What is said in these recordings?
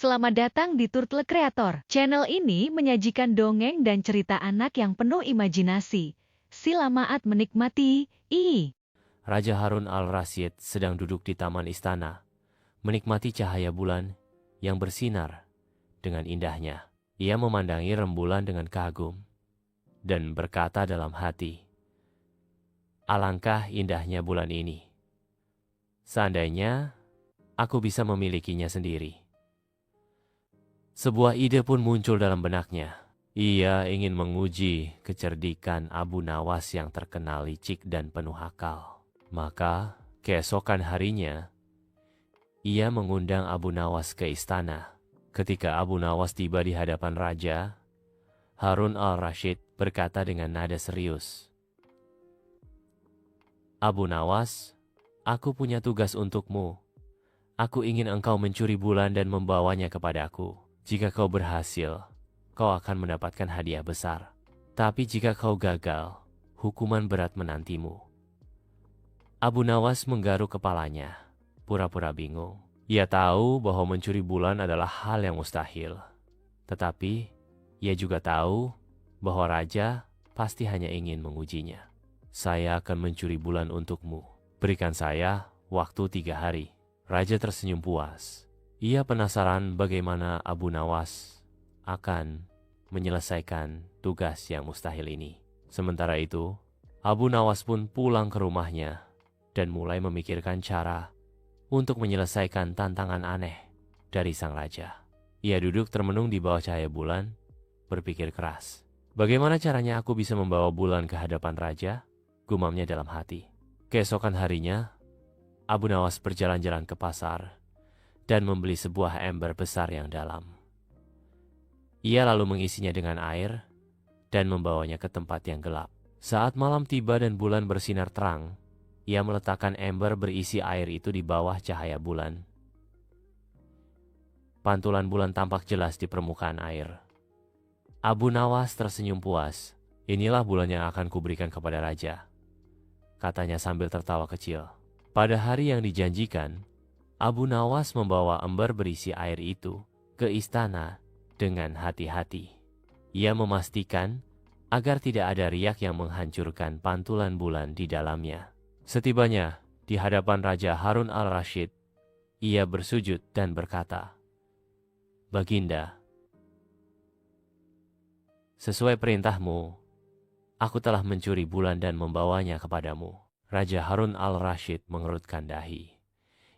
Selamat datang di Turtle Creator. Channel ini menyajikan dongeng dan cerita anak yang penuh imajinasi. Selamat menikmati. Raja Harun al-Rasyid sedang duduk di taman istana, menikmati cahaya bulan yang bersinar dengan indahnya. Ia memandangi rembulan dengan kagum dan berkata dalam hati, "Alangkah indahnya bulan ini. Seandainya aku bisa memilikinya sendiri." Sebuah ide pun muncul dalam benaknya. Ia ingin menguji kecerdikan Abu Nawas yang terkenal licik dan penuh akal. Maka, keesokan harinya, ia mengundang Abu Nawas ke istana. Ketika Abu Nawas tiba di hadapan raja, Harun al-Rasyid berkata dengan nada serius, "Abu Nawas, aku punya tugas untukmu. Aku ingin engkau mencuri bulan dan membawanya kepadaku. Jika kau berhasil, kau akan mendapatkan hadiah besar. Tapi jika kau gagal, hukuman berat menantimu." Abu Nawas menggaruk kepalanya, pura-pura bingung. Ia tahu bahwa mencuri bulan adalah hal yang mustahil. Tetapi, ia juga tahu bahwa raja pasti hanya ingin mengujinya. "Saya akan mencuri bulan untukmu. Berikan saya waktu 3 hari. Raja tersenyum puas. Ia penasaran bagaimana Abu Nawas akan menyelesaikan tugas yang mustahil ini. Sementara itu, Abu Nawas pun pulang ke rumahnya dan mulai memikirkan cara untuk menyelesaikan tantangan aneh dari sang raja. Ia duduk termenung di bawah cahaya bulan, berpikir keras. "Bagaimana caranya aku bisa membawa bulan ke hadapan raja?" gumamnya dalam hati. Keesokan harinya, Abu Nawas berjalan-jalan ke pasar dan membeli sebuah ember besar yang dalam. Ia lalu mengisinya dengan air dan membawanya ke tempat yang gelap. Saat malam tiba dan bulan bersinar terang, ia meletakkan ember berisi air itu di bawah cahaya bulan. Pantulan bulan tampak jelas di permukaan air. Abu Nawas tersenyum puas. "Inilah bulan yang akan kuberikan kepada raja," katanya sambil tertawa kecil. Pada hari yang dijanjikan, Abu Nawas membawa ember berisi air itu ke istana dengan hati-hati. Ia memastikan agar tidak ada riak yang menghancurkan pantulan bulan di dalamnya. Setibanya di hadapan Raja Harun al-Rasyid, ia bersujud dan berkata, "Baginda, sesuai perintahmu, aku telah mencuri bulan dan membawanya kepadamu." Raja Harun al-Rasyid mengerutkan dahi.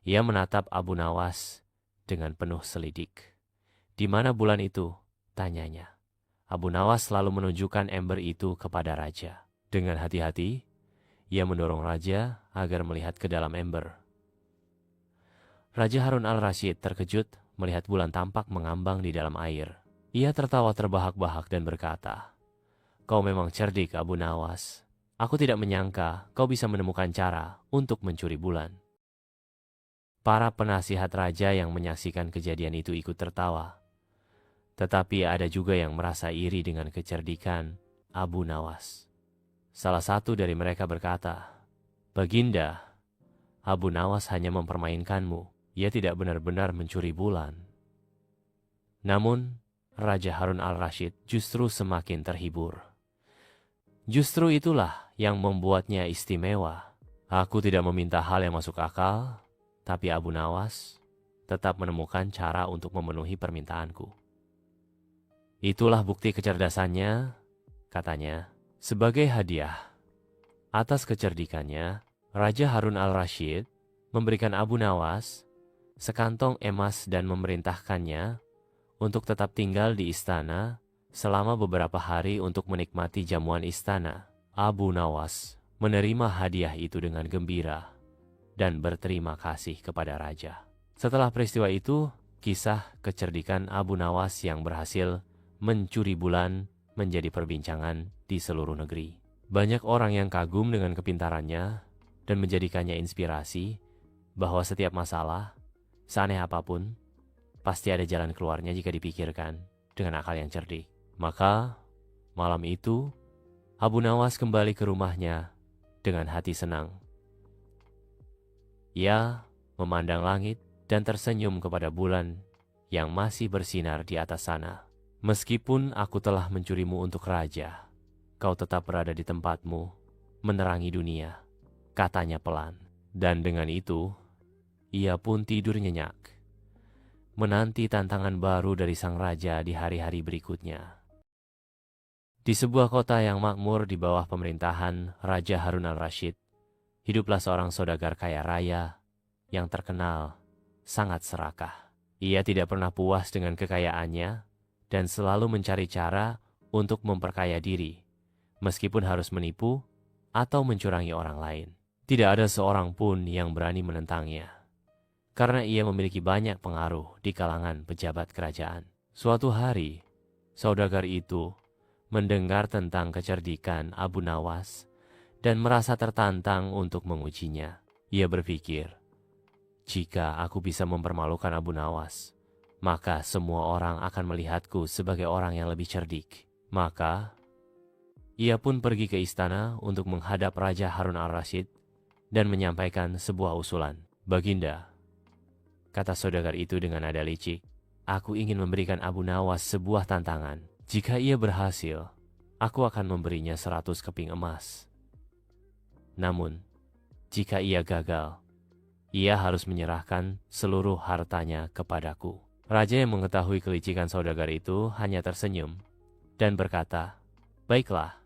Ia menatap Abu Nawas dengan penuh selidik. "Di mana bulan itu?" tanyanya. Abu Nawas selalu menunjukkan ember itu kepada raja. Dengan hati-hati, ia mendorong raja agar melihat ke dalam ember. Raja Harun al-Rasyid terkejut melihat bulan tampak mengambang di dalam air. Ia tertawa terbahak-bahak dan berkata, "Kau memang cerdik, Abu Nawas. Aku tidak menyangka kau bisa menemukan cara untuk mencuri bulan." Para penasihat raja yang menyaksikan kejadian itu ikut tertawa. Tetapi ada juga yang merasa iri dengan kecerdikan Abu Nawas. Salah satu dari mereka berkata, "Baginda, Abu Nawas hanya mempermainkanmu. Ia tidak benar-benar mencuri bulan." Namun, Raja Harun al-Rasyid justru semakin terhibur. Justru itulah yang membuatnya istimewa. "Aku tidak meminta hal yang masuk akal, tapi Abu Nawas tetap menemukan cara untuk memenuhi permintaanku. Itulah bukti kecerdasannya," katanya. Sebagai hadiah atas kecerdikannya, Raja Harun al-Rasyid memberikan Abu Nawas sekantong emas dan memerintahkannya untuk tetap tinggal di istana selama beberapa hari untuk menikmati jamuan istana. Abu Nawas menerima hadiah itu dengan gembira dan berterima kasih kepada raja. Setelah peristiwa itu, kisah kecerdikan Abu Nawas yang berhasil mencuri bulan menjadi perbincangan di seluruh negeri. Banyak orang yang kagum dengan kepintarannya dan menjadikannya inspirasi bahwa setiap masalah, seaneh apapun, pasti ada jalan keluarnya jika dipikirkan dengan akal yang cerdik. Maka, malam itu, Abu Nawas kembali ke rumahnya dengan hati senang. Ia memandang langit dan tersenyum kepada bulan yang masih bersinar di atas sana. Meskipun aku telah mencurimu untuk raja, kau tetap berada di tempatmu, menerangi dunia, katanya pelan. Dan dengan itu, ia pun tidur nyenyak, menanti tantangan baru dari sang raja di hari-hari berikutnya. Di sebuah kota yang makmur di bawah pemerintahan Raja Harun al-Rashid, hiduplah seorang saudagar kaya raya yang terkenal sangat serakah. Ia tidak pernah puas dengan kekayaannya dan selalu mencari cara untuk memperkaya diri, meskipun harus menipu atau mencurangi orang lain. Tidak ada seorang pun yang berani menentangnya, karena ia memiliki banyak pengaruh di kalangan pejabat kerajaan. Suatu hari, saudagar itu mendengar tentang kecerdikan Abu Nawas dan merasa tertantang untuk mengujinya. Ia berpikir, jika aku bisa mempermalukan Abu Nawas, maka semua orang akan melihatku sebagai orang yang lebih cerdik. Maka, ia pun pergi ke istana untuk menghadap Raja Harun al-Rashid dan menyampaikan sebuah usulan. Baginda, kata saudagar itu dengan nada licik, aku ingin memberikan Abu Nawas sebuah tantangan. Jika ia berhasil, aku akan memberinya 100 keping emas. Namun, jika ia gagal, ia harus menyerahkan seluruh hartanya kepadaku. Raja yang mengetahui kelicikan saudagar itu hanya tersenyum dan berkata, baiklah,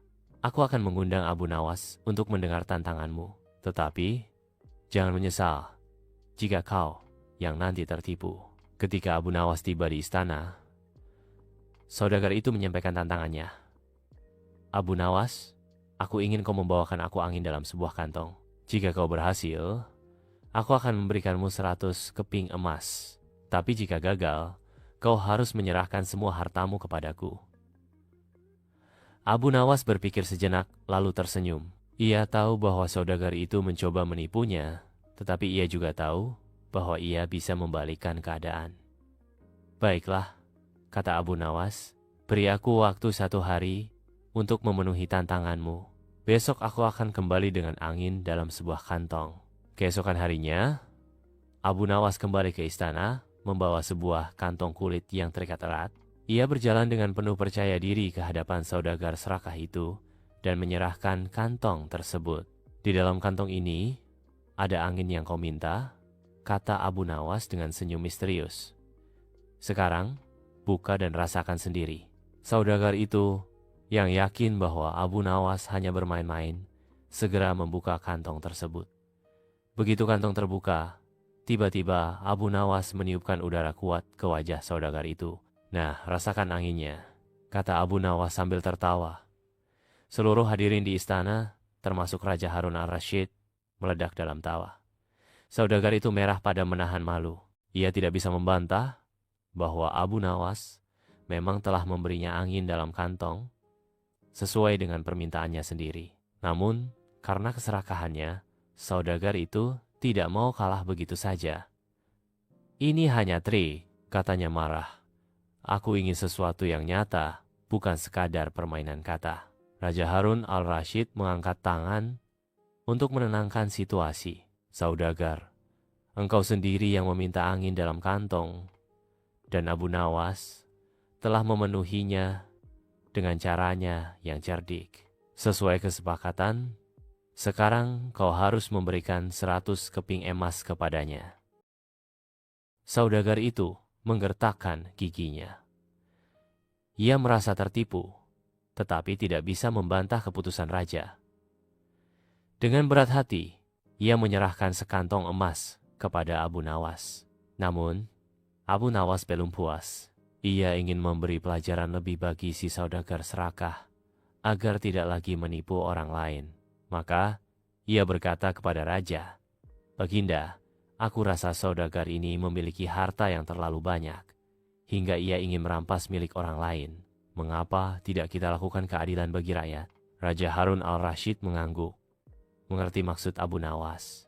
aku akan mengundang Abu Nawas untuk mendengar tantanganmu. Tetapi, jangan menyesal jika kau yang nanti tertipu. Ketika Abu Nawas tiba di istana, saudagar itu menyampaikan tantangannya. Abu Nawas, aku ingin kau membawakan aku angin dalam sebuah kantong. Jika kau berhasil, aku akan memberikanmu 100 keping emas. Tapi jika gagal, kau harus menyerahkan semua hartamu kepadaku. Abu Nawas berpikir sejenak lalu tersenyum. Ia tahu bahwa saudagar itu mencoba menipunya, tetapi ia juga tahu bahwa ia bisa membalikkan keadaan. Baiklah, kata Abu Nawas, beri aku waktu 1 hari untuk memenuhi tantanganmu. Besok aku akan kembali dengan angin dalam sebuah kantong. Keesokan harinya, Abu Nawas kembali ke istana, membawa sebuah kantong kulit yang terikat erat. Ia berjalan dengan penuh percaya diri ke hadapan saudagar serakah itu dan menyerahkan kantong tersebut. Di dalam kantong ini, ada angin yang kau minta, kata Abu Nawas dengan senyum misterius. Sekarang, buka dan rasakan sendiri. Saudagar itu yang yakin bahwa Abu Nawas hanya bermain-main, segera membuka kantong tersebut. Begitu kantong terbuka, tiba-tiba Abu Nawas meniupkan udara kuat ke wajah saudagar itu. Nah, rasakan anginnya, kata Abu Nawas sambil tertawa. Seluruh hadirin di istana, termasuk Raja Harun al-Rashid, meledak dalam tawa. Saudagar itu merah pada menahan malu. Ia tidak bisa membantah bahwa Abu Nawas memang telah memberinya angin dalam kantong sesuai dengan permintaannya sendiri. Namun, karena keserakahannya, saudagar itu tidak mau kalah begitu saja. Ini hanya trik, katanya marah. Aku ingin sesuatu yang nyata, bukan sekadar permainan kata. Raja Harun al-Rashid mengangkat tangan untuk menenangkan situasi. Saudagar, engkau sendiri yang meminta angin dalam kantong, dan Abu Nawas telah memenuhinya dengan caranya yang cerdik. Sesuai kesepakatan, sekarang kau harus memberikan 100 keping emas kepadanya. Saudagar itu menggertakkan giginya. Ia merasa tertipu, tetapi tidak bisa membantah keputusan raja. Dengan berat hati, ia menyerahkan sekantong emas kepada Abu Nawas. Namun, Abu Nawas belum puas. Ia ingin memberi pelajaran lebih bagi si saudagar serakah, agar tidak lagi menipu orang lain. Maka, ia berkata kepada raja, Baginda, aku rasa saudagar ini memiliki harta yang terlalu banyak, hingga ia ingin merampas milik orang lain. Mengapa tidak kita lakukan keadilan bagi rakyat? Raja Harun al-Rashid mengangguk, mengerti maksud Abu Nawas.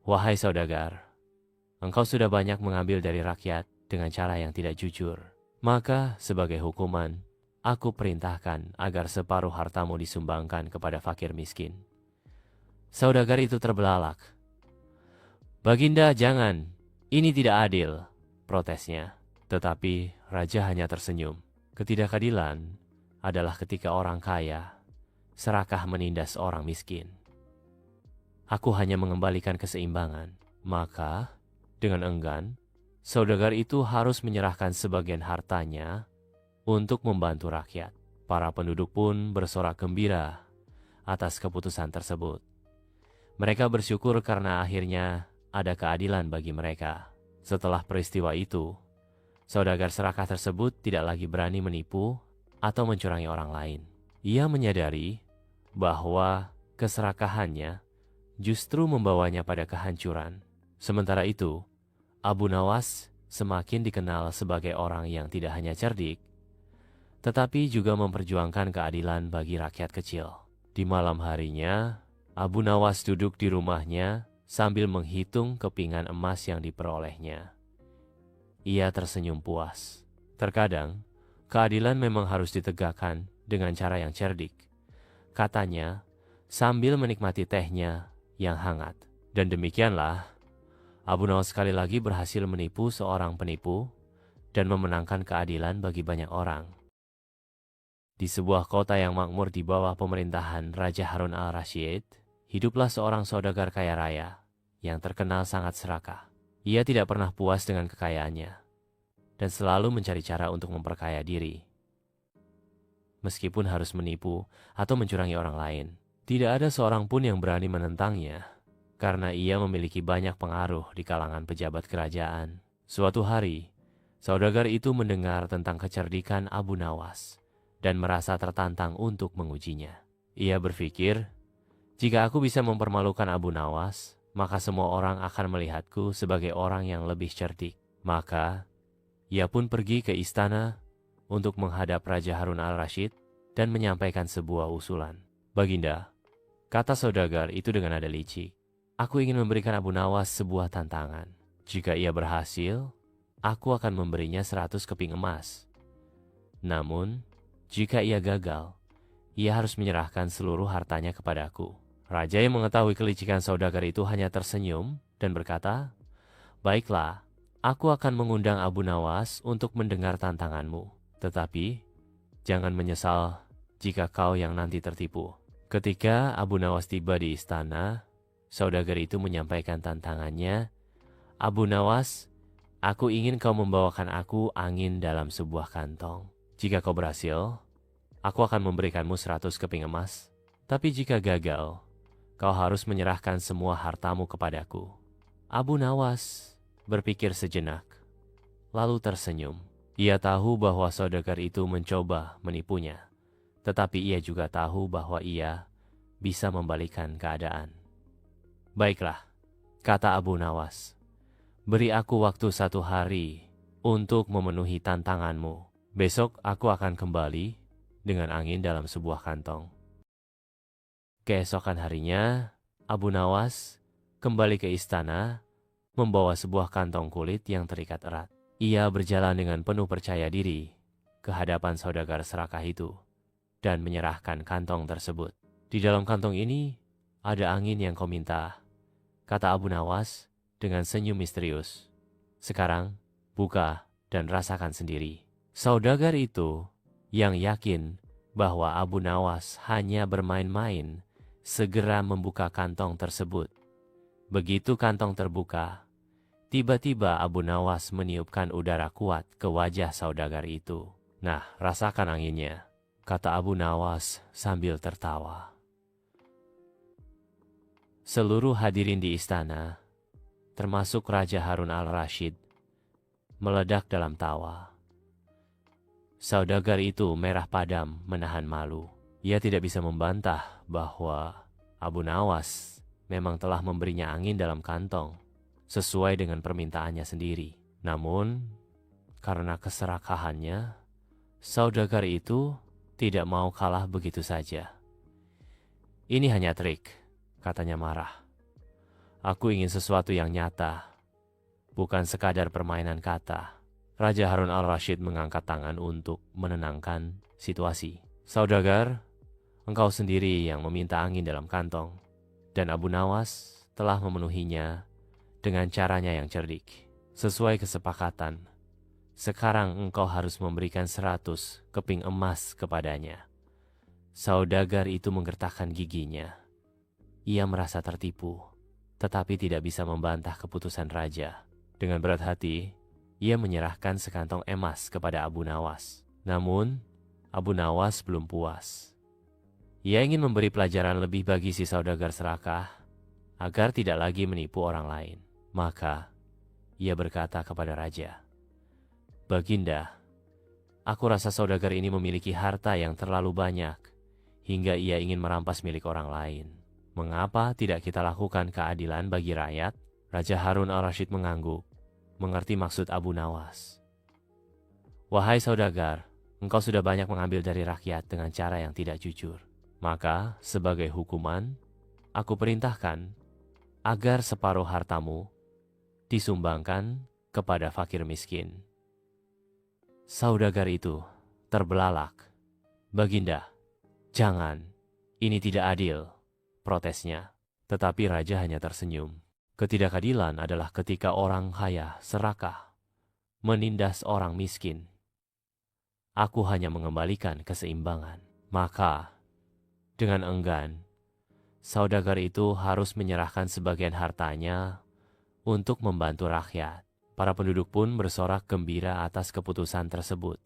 Wahai saudagar, engkau sudah banyak mengambil dari rakyat dengan cara yang tidak jujur. Maka sebagai hukuman, aku perintahkan agar separuh hartamu disumbangkan kepada fakir miskin. Saudagar itu terbelalak. Baginda, jangan, ini tidak adil. protesnya. Tetapi raja hanya tersenyum. Ketidakadilan adalah ketika orang kaya serakah menindas orang miskin. Aku hanya mengembalikan keseimbangan. Maka, dengan enggan, saudagar itu harus menyerahkan sebagian hartanya untuk membantu rakyat. Para penduduk pun bersorak gembira atas keputusan tersebut. Mereka bersyukur karena akhirnya ada keadilan bagi mereka. Setelah peristiwa itu, saudagar serakah tersebut tidak lagi berani menipu atau mencurangi orang lain. Ia menyadari bahwa keserakahannya justru membawanya pada kehancuran. Sementara itu, Abu Nawas semakin dikenal sebagai orang yang tidak hanya cerdik, tetapi juga memperjuangkan keadilan bagi rakyat kecil. Di malam harinya, Abu Nawas duduk di rumahnya sambil menghitung kepingan emas yang diperolehnya. Ia tersenyum puas. Terkadang, keadilan memang harus ditegakkan dengan cara yang cerdik, katanya sambil menikmati tehnya yang hangat. Dan demikianlah, Abu Nawas sekali lagi berhasil menipu seorang penipu dan memenangkan keadilan bagi banyak orang. Di sebuah kota yang makmur di bawah pemerintahan Raja Harun al-Rashid, hiduplah seorang saudagar kaya raya yang terkenal sangat serakah. Ia tidak pernah puas dengan kekayaannya dan selalu mencari cara untuk memperkaya diri. Meskipun harus menipu atau mencurangi orang lain, tidak ada seorang pun yang berani menentangnya karena ia memiliki banyak pengaruh di kalangan pejabat kerajaan. Suatu hari, saudagar itu mendengar tentang kecerdikan Abu Nawas dan merasa tertantang untuk mengujinya. Ia berpikir, jika aku bisa mempermalukan Abu Nawas, maka semua orang akan melihatku sebagai orang yang lebih cerdik. Maka, ia pun pergi ke istana untuk menghadap Raja Harun al-Rashid dan menyampaikan sebuah usulan. Baginda, kata saudagar itu dengan nada licik, aku ingin memberikan Abu Nawas sebuah tantangan. Jika ia berhasil, aku akan memberinya 100 keping emas. Namun, jika ia gagal, ia harus menyerahkan seluruh hartanya kepadaku. Raja yang mengetahui kelicikan saudagar itu hanya tersenyum dan berkata, baiklah, aku akan mengundang Abu Nawas untuk mendengar tantanganmu. Tetapi, jangan menyesal jika kau yang nanti tertipu. Ketika Abu Nawas tiba di istana, saudagar itu menyampaikan tantangannya. Abu Nawas, aku ingin kau membawakan aku angin dalam sebuah kantong. Jika kau berhasil, aku akan memberikanmu 100 keping emas. Tapi jika gagal, kau harus menyerahkan semua hartamu kepadaku. Abu Nawas berpikir sejenak, lalu tersenyum. Ia tahu bahwa saudagar itu mencoba menipunya, tetapi ia juga tahu bahwa ia bisa membalikkan keadaan. Baiklah, kata Abu Nawas, beri aku waktu 1 hari untuk memenuhi tantanganmu. Besok aku akan kembali dengan angin dalam sebuah kantong. Keesokan harinya, Abu Nawas kembali ke istana membawa sebuah kantong kulit yang terikat erat. Ia berjalan dengan penuh percaya diri ke hadapan saudagar serakah itu dan menyerahkan kantong tersebut. Di dalam kantong ini ada angin yang kau minta, kata Abu Nawas dengan senyum misterius. Sekarang buka dan rasakan sendiri. Saudagar itu yang yakin bahwa Abu Nawas hanya bermain-main segera membuka kantong tersebut. Begitu kantong terbuka, tiba-tiba Abu Nawas meniupkan udara kuat ke wajah saudagar itu. Nah, rasakan anginnya, kata Abu Nawas sambil tertawa. Seluruh hadirin di istana, termasuk Raja Harun al-Rashid, meledak dalam tawa. Saudagar itu merah padam menahan malu. Ia tidak bisa membantah bahwa Abu Nawas memang telah memberinya angin dalam kantong sesuai dengan permintaannya sendiri. Namun, karena keserakahannya, saudagar itu tidak mau kalah begitu saja. Ini hanya trik, katanya marah. Aku ingin sesuatu yang nyata, bukan sekadar permainan kata. Raja Harun al-Rashid mengangkat tangan untuk menenangkan situasi. Saudagar, engkau sendiri yang meminta angin dalam kantong, dan Abu Nawas telah memenuhinya dengan caranya yang cerdik. Sesuai kesepakatan, sekarang engkau harus memberikan 100 keping emas kepadanya. Saudagar itu menggertakkan giginya. Ia merasa tertipu, tetapi tidak bisa membantah keputusan raja. Dengan berat hati, ia menyerahkan sekantong emas kepada Abu Nawas. Namun, Abu Nawas belum puas. Ia ingin memberi pelajaran lebih bagi si saudagar serakah, agar tidak lagi menipu orang lain. Maka, ia berkata kepada raja, "Baginda, aku rasa saudagar ini memiliki harta yang terlalu banyak, hingga ia ingin merampas milik orang lain. Mengapa tidak kita lakukan keadilan bagi rakyat?" Raja Harun al-Rashid mengangguk, mengerti maksud Abu Nawas. "Wahai saudagar, engkau sudah banyak mengambil dari rakyat dengan cara yang tidak jujur. Maka, sebagai hukuman, aku perintahkan agar separuh hartamu disumbangkan kepada fakir miskin." Saudagar itu terbelalak. "Baginda, jangan, ini tidak adil," protesnya. Tetapi raja hanya tersenyum. Ketidakadilan adalah ketika orang kaya serakah menindas orang miskin. Aku hanya mengembalikan keseimbangan. Maka, dengan enggan, saudagar itu harus menyerahkan sebagian hartanya untuk membantu rakyat. Para penduduk pun bersorak gembira atas keputusan tersebut.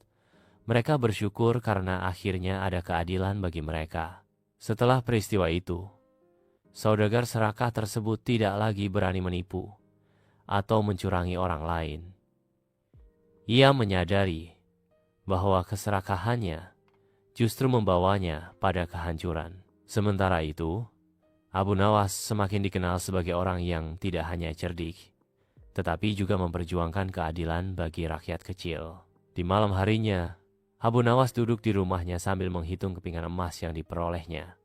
Mereka bersyukur karena akhirnya ada keadilan bagi mereka. Setelah peristiwa itu, saudagar serakah tersebut tidak lagi berani menipu atau mencurangi orang lain. Ia menyadari bahwa keserakahannya justru membawanya pada kehancuran. Sementara itu, Abu Nawas semakin dikenal sebagai orang yang tidak hanya cerdik, tetapi juga memperjuangkan keadilan bagi rakyat kecil. Di malam harinya, Abu Nawas duduk di rumahnya sambil menghitung kepingan emas yang diperolehnya.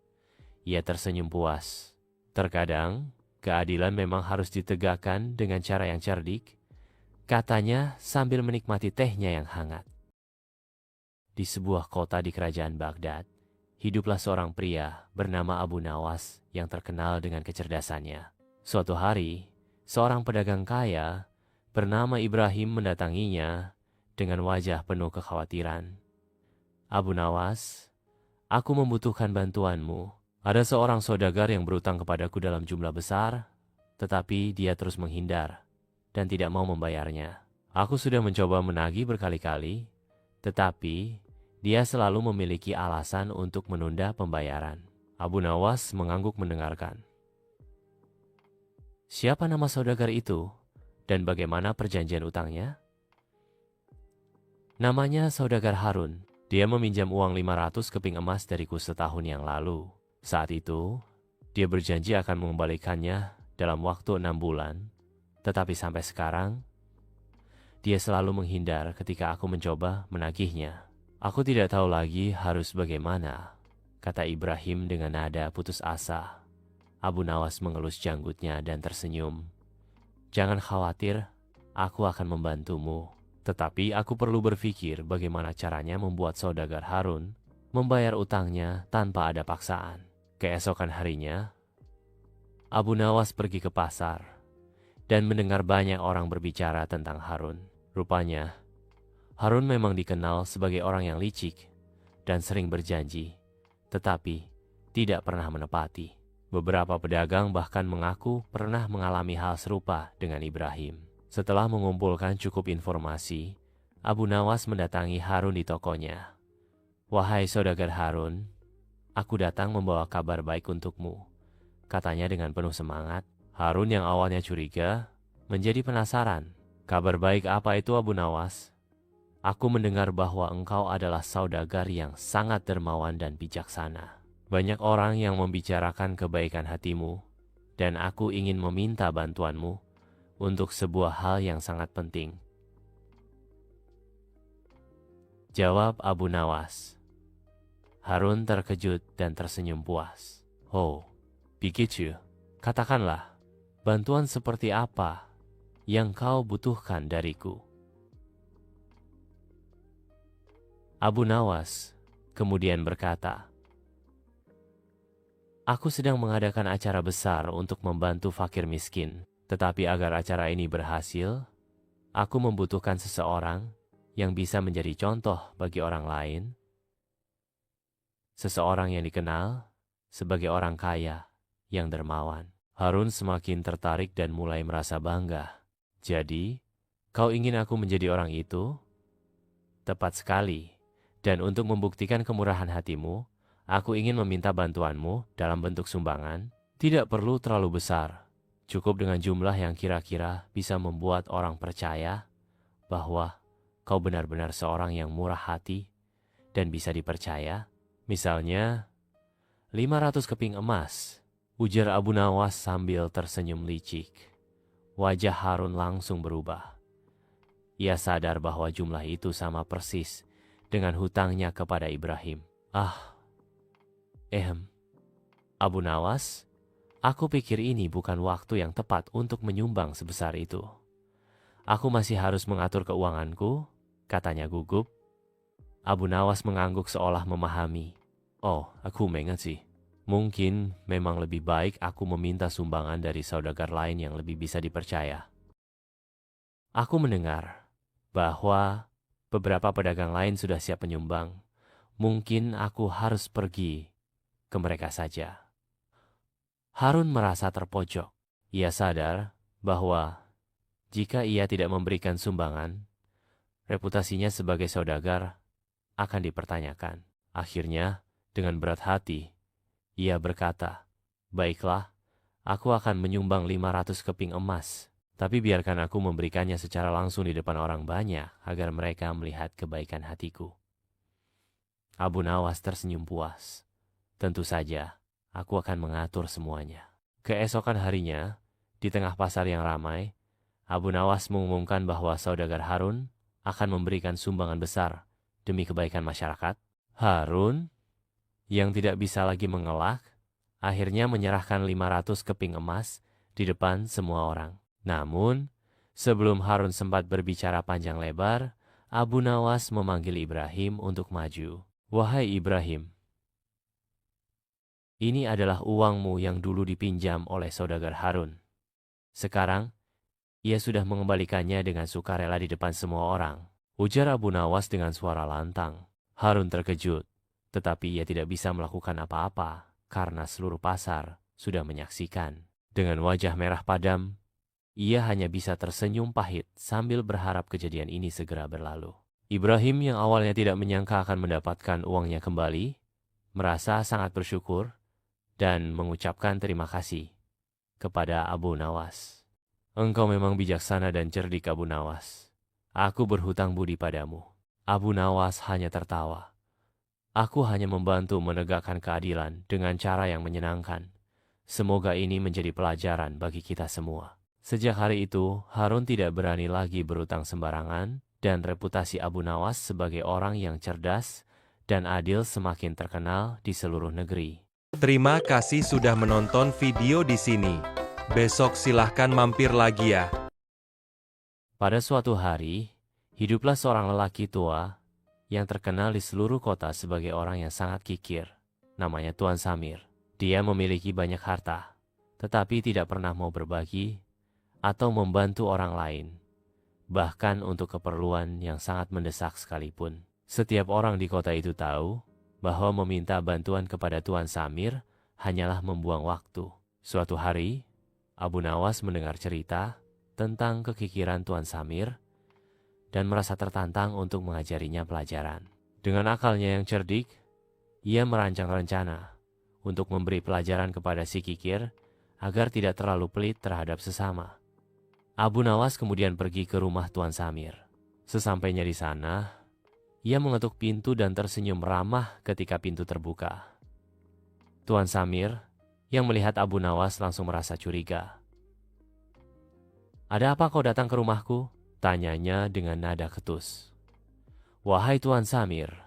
Ia tersenyum puas. Terkadang, keadilan memang harus ditegakkan dengan cara yang cerdik, katanya sambil menikmati tehnya yang hangat. Di sebuah kota di kerajaan Baghdad, hiduplah seorang pria bernama Abu Nawas yang terkenal dengan kecerdasannya. Suatu hari, seorang pedagang kaya bernama Ibrahim mendatanginya dengan wajah penuh kekhawatiran. "Abu Nawas, aku membutuhkan bantuanmu. Ada seorang saudagar yang berutang kepadaku dalam jumlah besar, tetapi dia terus menghindar dan tidak mau membayarnya. Aku sudah mencoba menagih berkali-kali, tetapi dia selalu memiliki alasan untuk menunda pembayaran." Abu Nawas mengangguk mendengarkan. "Siapa nama saudagar itu dan bagaimana perjanjian utangnya?" "Namanya saudagar Harun. Dia meminjam uang 500 keping emas dariku setahun yang lalu. Saat itu, dia berjanji akan mengembalikannya dalam waktu 6 bulan. Tetapi sampai sekarang, dia selalu menghindar ketika aku mencoba menagihnya. Aku tidak tahu lagi harus bagaimana," kata Ibrahim dengan nada putus asa. Abu Nawas mengelus janggutnya dan tersenyum. "Jangan khawatir, aku akan membantumu. Tetapi aku perlu berpikir bagaimana caranya membuat saudagar Harun membayar utangnya tanpa ada paksaan." Keesokan harinya, Abu Nawas pergi ke pasar dan mendengar banyak orang berbicara tentang Harun. Rupanya, Harun memang dikenal sebagai orang yang licik dan sering berjanji, tetapi tidak pernah menepati. Beberapa pedagang bahkan mengaku pernah mengalami hal serupa dengan Ibrahim. Setelah mengumpulkan cukup informasi, Abu Nawas mendatangi Harun di tokonya. "Wahai saudagar Harun, aku datang membawa kabar baik untukmu," katanya dengan penuh semangat. Harun yang awalnya curiga menjadi penasaran. "Kabar baik apa itu, Abu Nawas?" "Aku mendengar bahwa engkau adalah saudagar yang sangat dermawan dan bijaksana. Banyak orang yang membicarakan kebaikan hatimu, dan aku ingin meminta bantuanmu untuk sebuah hal yang sangat penting." Jawab Abu Nawas. Harun terkejut dan tersenyum puas. "Oh, begitu. Katakanlah, bantuan seperti apa yang kau butuhkan dariku?" Abu Nawas kemudian berkata, "Aku sedang mengadakan acara besar untuk membantu fakir miskin. Tetapi agar acara ini berhasil, Aku membutuhkan seseorang yang bisa menjadi contoh bagi orang lain. Seseorang yang dikenal sebagai orang kaya yang dermawan. Harun semakin tertarik dan mulai merasa bangga. Jadi, kau ingin aku menjadi orang itu? Tepat sekali. Dan untuk membuktikan kemurahan hatimu, aku ingin meminta bantuanmu dalam bentuk sumbangan. Tidak perlu terlalu besar. Cukup dengan jumlah yang kira-kira bisa membuat orang percaya bahwa kau benar-benar seorang yang murah hati dan bisa dipercaya. Misalnya, 500 keping emas, ujar Abu Nawas sambil tersenyum licik. Wajah Harun langsung berubah. Ia sadar bahwa jumlah itu sama persis dengan hutangnya kepada Ibrahim. Abu Nawas, aku pikir ini bukan waktu yang tepat untuk menyumbang sebesar itu. Aku masih harus mengatur keuanganku, katanya gugup. Abu Nawas mengangguk seolah memahami. Oh, aku mengerti. Mungkin memang lebih baik aku meminta sumbangan dari saudagar lain yang lebih bisa dipercaya. Aku mendengar bahwa beberapa pedagang lain sudah siap menyumbang. Mungkin aku harus pergi ke mereka saja. Harun merasa terpojok. Ia sadar bahwa jika ia tidak memberikan sumbangan, reputasinya sebagai saudagar akan dipertanyakan. Akhirnya, dengan berat hati, ia berkata, "Baiklah, aku akan menyumbang 500 keping emas. Tapi biarkan aku memberikannya secara langsung di depan orang banyak agar mereka melihat kebaikan hatiku." Abu Nawas tersenyum puas. Tentu saja, aku akan mengatur semuanya. Keesokan harinya, di tengah pasar yang ramai, Abu Nawas mengumumkan bahwa saudagar Harun akan memberikan sumbangan besar demi kebaikan masyarakat. Harun, yang tidak bisa lagi mengelak, akhirnya menyerahkan 500 keping emas di depan semua orang. Namun, sebelum Harun sempat berbicara panjang lebar, Abu Nawas memanggil Ibrahim untuk maju. "Wahai Ibrahim, ini adalah uangmu yang dulu dipinjam oleh saudagar Harun. Sekarang, ia sudah mengembalikannya dengan sukarela di depan semua orang," ujar Abu Nawas dengan suara lantang. Harun terkejut, tetapi ia tidak bisa melakukan apa-apa karena seluruh pasar sudah menyaksikan. Dengan wajah merah padam, ia hanya bisa tersenyum pahit sambil berharap kejadian ini segera berlalu. Ibrahim yang awalnya tidak menyangka akan mendapatkan uangnya kembali, merasa sangat bersyukur dan mengucapkan terima kasih kepada Abu Nawas. "Engkau memang bijaksana dan cerdik, Abu Nawas. Aku berhutang budi padamu." Abu Nawas hanya tertawa. "Aku hanya membantu menegakkan keadilan dengan cara yang menyenangkan. Semoga ini menjadi pelajaran bagi kita semua." Sejak hari itu, Harun tidak berani lagi berutang sembarangan dan reputasi Abu Nawas sebagai orang yang cerdas dan adil semakin terkenal di seluruh negeri. Terima kasih sudah menonton video di sini. Besok silahkan mampir lagi ya. Pada suatu hari, hiduplah seorang lelaki tua yang terkenal di seluruh kota sebagai orang yang sangat kikir. Namanya Tuan Samir. Dia memiliki banyak harta, tetapi tidak pernah mau berbagi atau membantu orang lain, bahkan untuk keperluan yang sangat mendesak sekalipun. Setiap orang di kota itu tahu bahwa meminta bantuan kepada Tuan Samir hanyalah membuang waktu. Suatu hari, Abu Nawas mendengar cerita tentang kekikiran Tuan Samir dan merasa tertantang untuk mengajarinya pelajaran. Dengan akalnya yang cerdik, ia merancang rencana untuk memberi pelajaran kepada si kikir agar tidak terlalu pelit terhadap sesama. Abu Nawas kemudian pergi ke rumah Tuan Samir. Sesampainya di sana, ia mengetuk pintu dan tersenyum ramah ketika pintu terbuka. Tuan Samir, yang melihat Abu Nawas langsung merasa curiga. "Ada apa kau datang ke rumahku?" tanyanya dengan nada ketus. "Wahai Tuan Samir,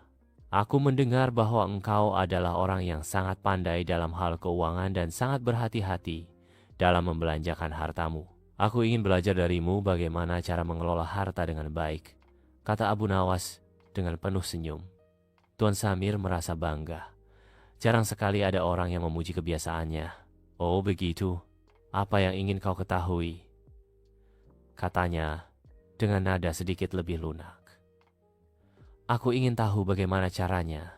aku mendengar bahwa engkau adalah orang yang sangat pandai dalam hal keuangan dan sangat berhati-hati dalam membelanjakan hartamu. Aku ingin belajar darimu bagaimana cara mengelola harta dengan baik," kata Abu Nawas dengan penuh senyum. Tuan Samir merasa bangga. Jarang sekali ada orang yang memuji kebiasaannya. "Oh begitu, apa yang ingin kau ketahui?" katanya dengan nada sedikit lebih lunak. Aku ingin tahu bagaimana caranya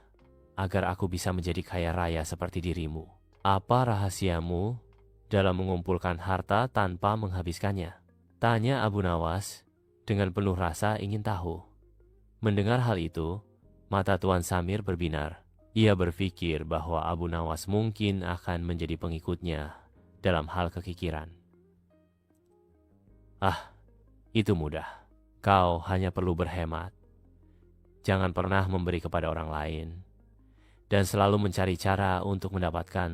agar aku bisa menjadi kaya raya seperti dirimu. Apa rahasiamu dalam mengumpulkan harta tanpa menghabiskannya? Tanya Abu Nawas dengan penuh rasa ingin tahu. Mendengar hal itu, mata Tuan Samir berbinar. Ia berpikir bahwa Abu Nawas mungkin akan menjadi pengikutnya dalam hal kekikiran. Ah, itu mudah. Kau hanya perlu berhemat. Jangan pernah memberi kepada orang lain. Dan selalu mencari cara untuk mendapatkan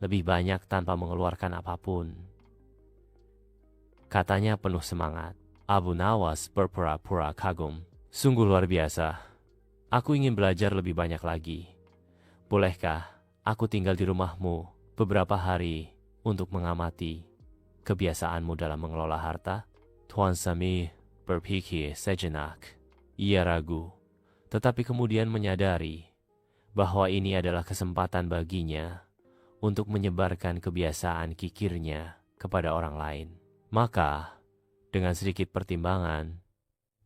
lebih banyak tanpa mengeluarkan apapun. Katanya penuh semangat. Abu Nawas berpura-pura kagum. Sungguh luar biasa. Aku ingin belajar lebih banyak lagi. Bolehkah aku tinggal di rumahmu beberapa hari untuk mengamati kebiasaanmu dalam mengelola harta? Tuan Samir berpikir sejenak. Ia ragu, tetapi kemudian menyadari bahwa ini adalah kesempatan baginya untuk menyebarkan kebiasaan kikirnya kepada orang lain. Maka, dengan sedikit pertimbangan,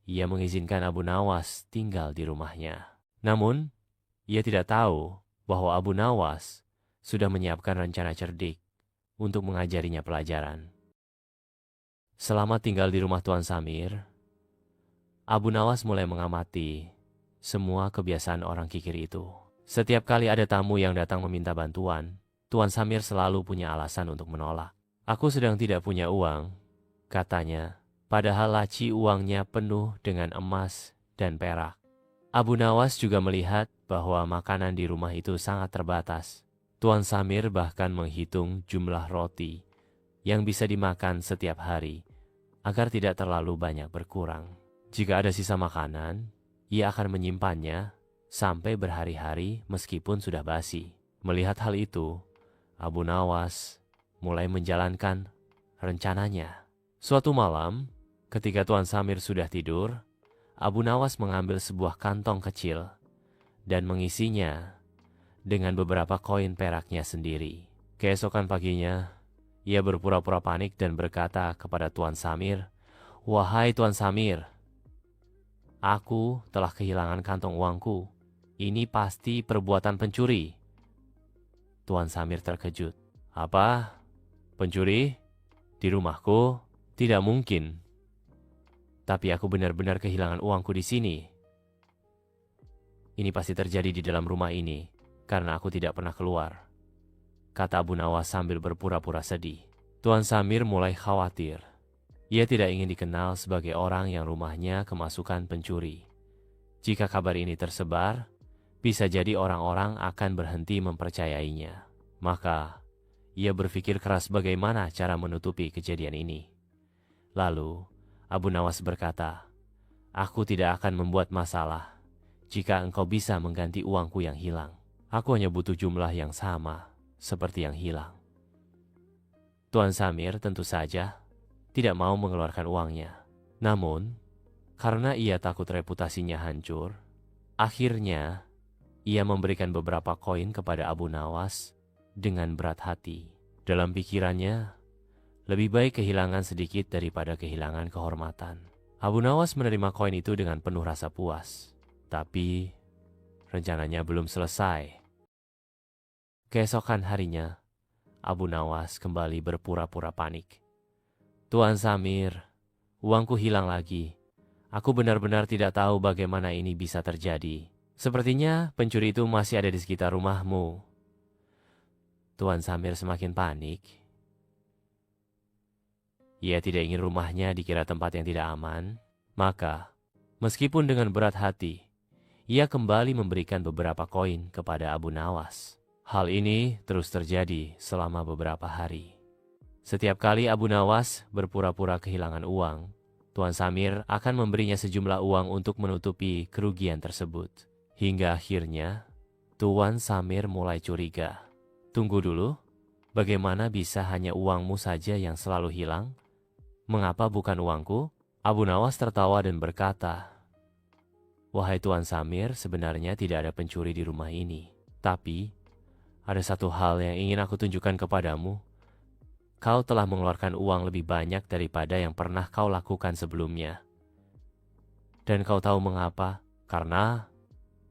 ia mengizinkan Abu Nawas tinggal di rumahnya. Namun, ia tidak tahu bahwa Abu Nawas sudah menyiapkan rencana cerdik untuk mengajarinya pelajaran. Selama tinggal di rumah Tuan Samir, Abu Nawas mulai mengamati semua kebiasaan orang kikir itu. Setiap kali ada tamu yang datang meminta bantuan, Tuan Samir selalu punya alasan untuk menolak. Aku sedang tidak punya uang, katanya. Padahal laci uangnya penuh dengan emas dan perak. Abu Nawas juga melihat bahwa makanan di rumah itu sangat terbatas. Tuan Samir bahkan menghitung jumlah roti yang bisa dimakan setiap hari agar tidak terlalu banyak berkurang. Jika ada sisa makanan, ia akan menyimpannya sampai berhari-hari meskipun sudah basi. Melihat hal itu, Abu Nawas mulai menjalankan rencananya. Suatu malam, ketika Tuan Samir sudah tidur, Abu Nawas mengambil sebuah kantong kecil dan mengisinya dengan beberapa koin peraknya sendiri. Keesokan paginya, ia berpura-pura panik dan berkata kepada Tuan Samir, "Wahai Tuan Samir, aku telah kehilangan kantong uangku. Ini pasti perbuatan pencuri." Tuan Samir terkejut. "Apa? Pencuri? Di rumahku? Tidak mungkin. Tapi aku benar-benar kehilangan uangku di sini. Ini pasti terjadi di dalam rumah ini karena aku tidak pernah keluar," kata Abu Nawas sambil berpura-pura sedih. Tuan Samir mulai khawatir. Ia tidak ingin dikenal sebagai orang yang rumahnya kemasukan pencuri. Jika kabar ini tersebar, bisa jadi orang-orang akan berhenti mempercayainya. Maka, ia berpikir keras bagaimana cara menutupi kejadian ini. Lalu, Abu Nawas berkata, "Aku tidak akan membuat masalah jika engkau bisa mengganti uangku yang hilang. Aku hanya butuh jumlah yang sama seperti yang hilang." Tuan Samir tentu saja tidak mau mengeluarkan uangnya. Namun, karena ia takut reputasinya hancur, akhirnya ia memberikan beberapa koin kepada Abu Nawas dengan berat hati. Dalam pikirannya, lebih baik kehilangan sedikit daripada kehilangan kehormatan. Abu Nawas menerima koin itu dengan penuh rasa puas. Tapi, rencananya belum selesai. Keesokan harinya, Abu Nawas kembali berpura-pura panik. "Tuan Samir, uangku hilang lagi. Aku benar-benar tidak tahu bagaimana ini bisa terjadi. Sepertinya pencuri itu masih ada di sekitar rumahmu." Tuan Samir semakin panik. Ia tidak ingin rumahnya dikira tempat yang tidak aman. Maka, meskipun dengan berat hati, ia kembali memberikan beberapa koin kepada Abu Nawas. Hal ini terus terjadi selama beberapa hari. Setiap kali Abu Nawas berpura-pura kehilangan uang, Tuan Samir akan memberinya sejumlah uang untuk menutupi kerugian tersebut. Hingga akhirnya, Tuan Samir mulai curiga. "Tunggu dulu, bagaimana bisa hanya uangmu saja yang selalu hilang? Mengapa bukan uangku?" Abu Nawas tertawa dan berkata, "Wahai Tuan Samir, sebenarnya tidak ada pencuri di rumah ini. Tapi, ada satu hal yang ingin aku tunjukkan kepadamu. kau telah mengeluarkan uang lebih banyak daripada yang pernah kau lakukan sebelumnya. Dan kau tahu mengapa? Karena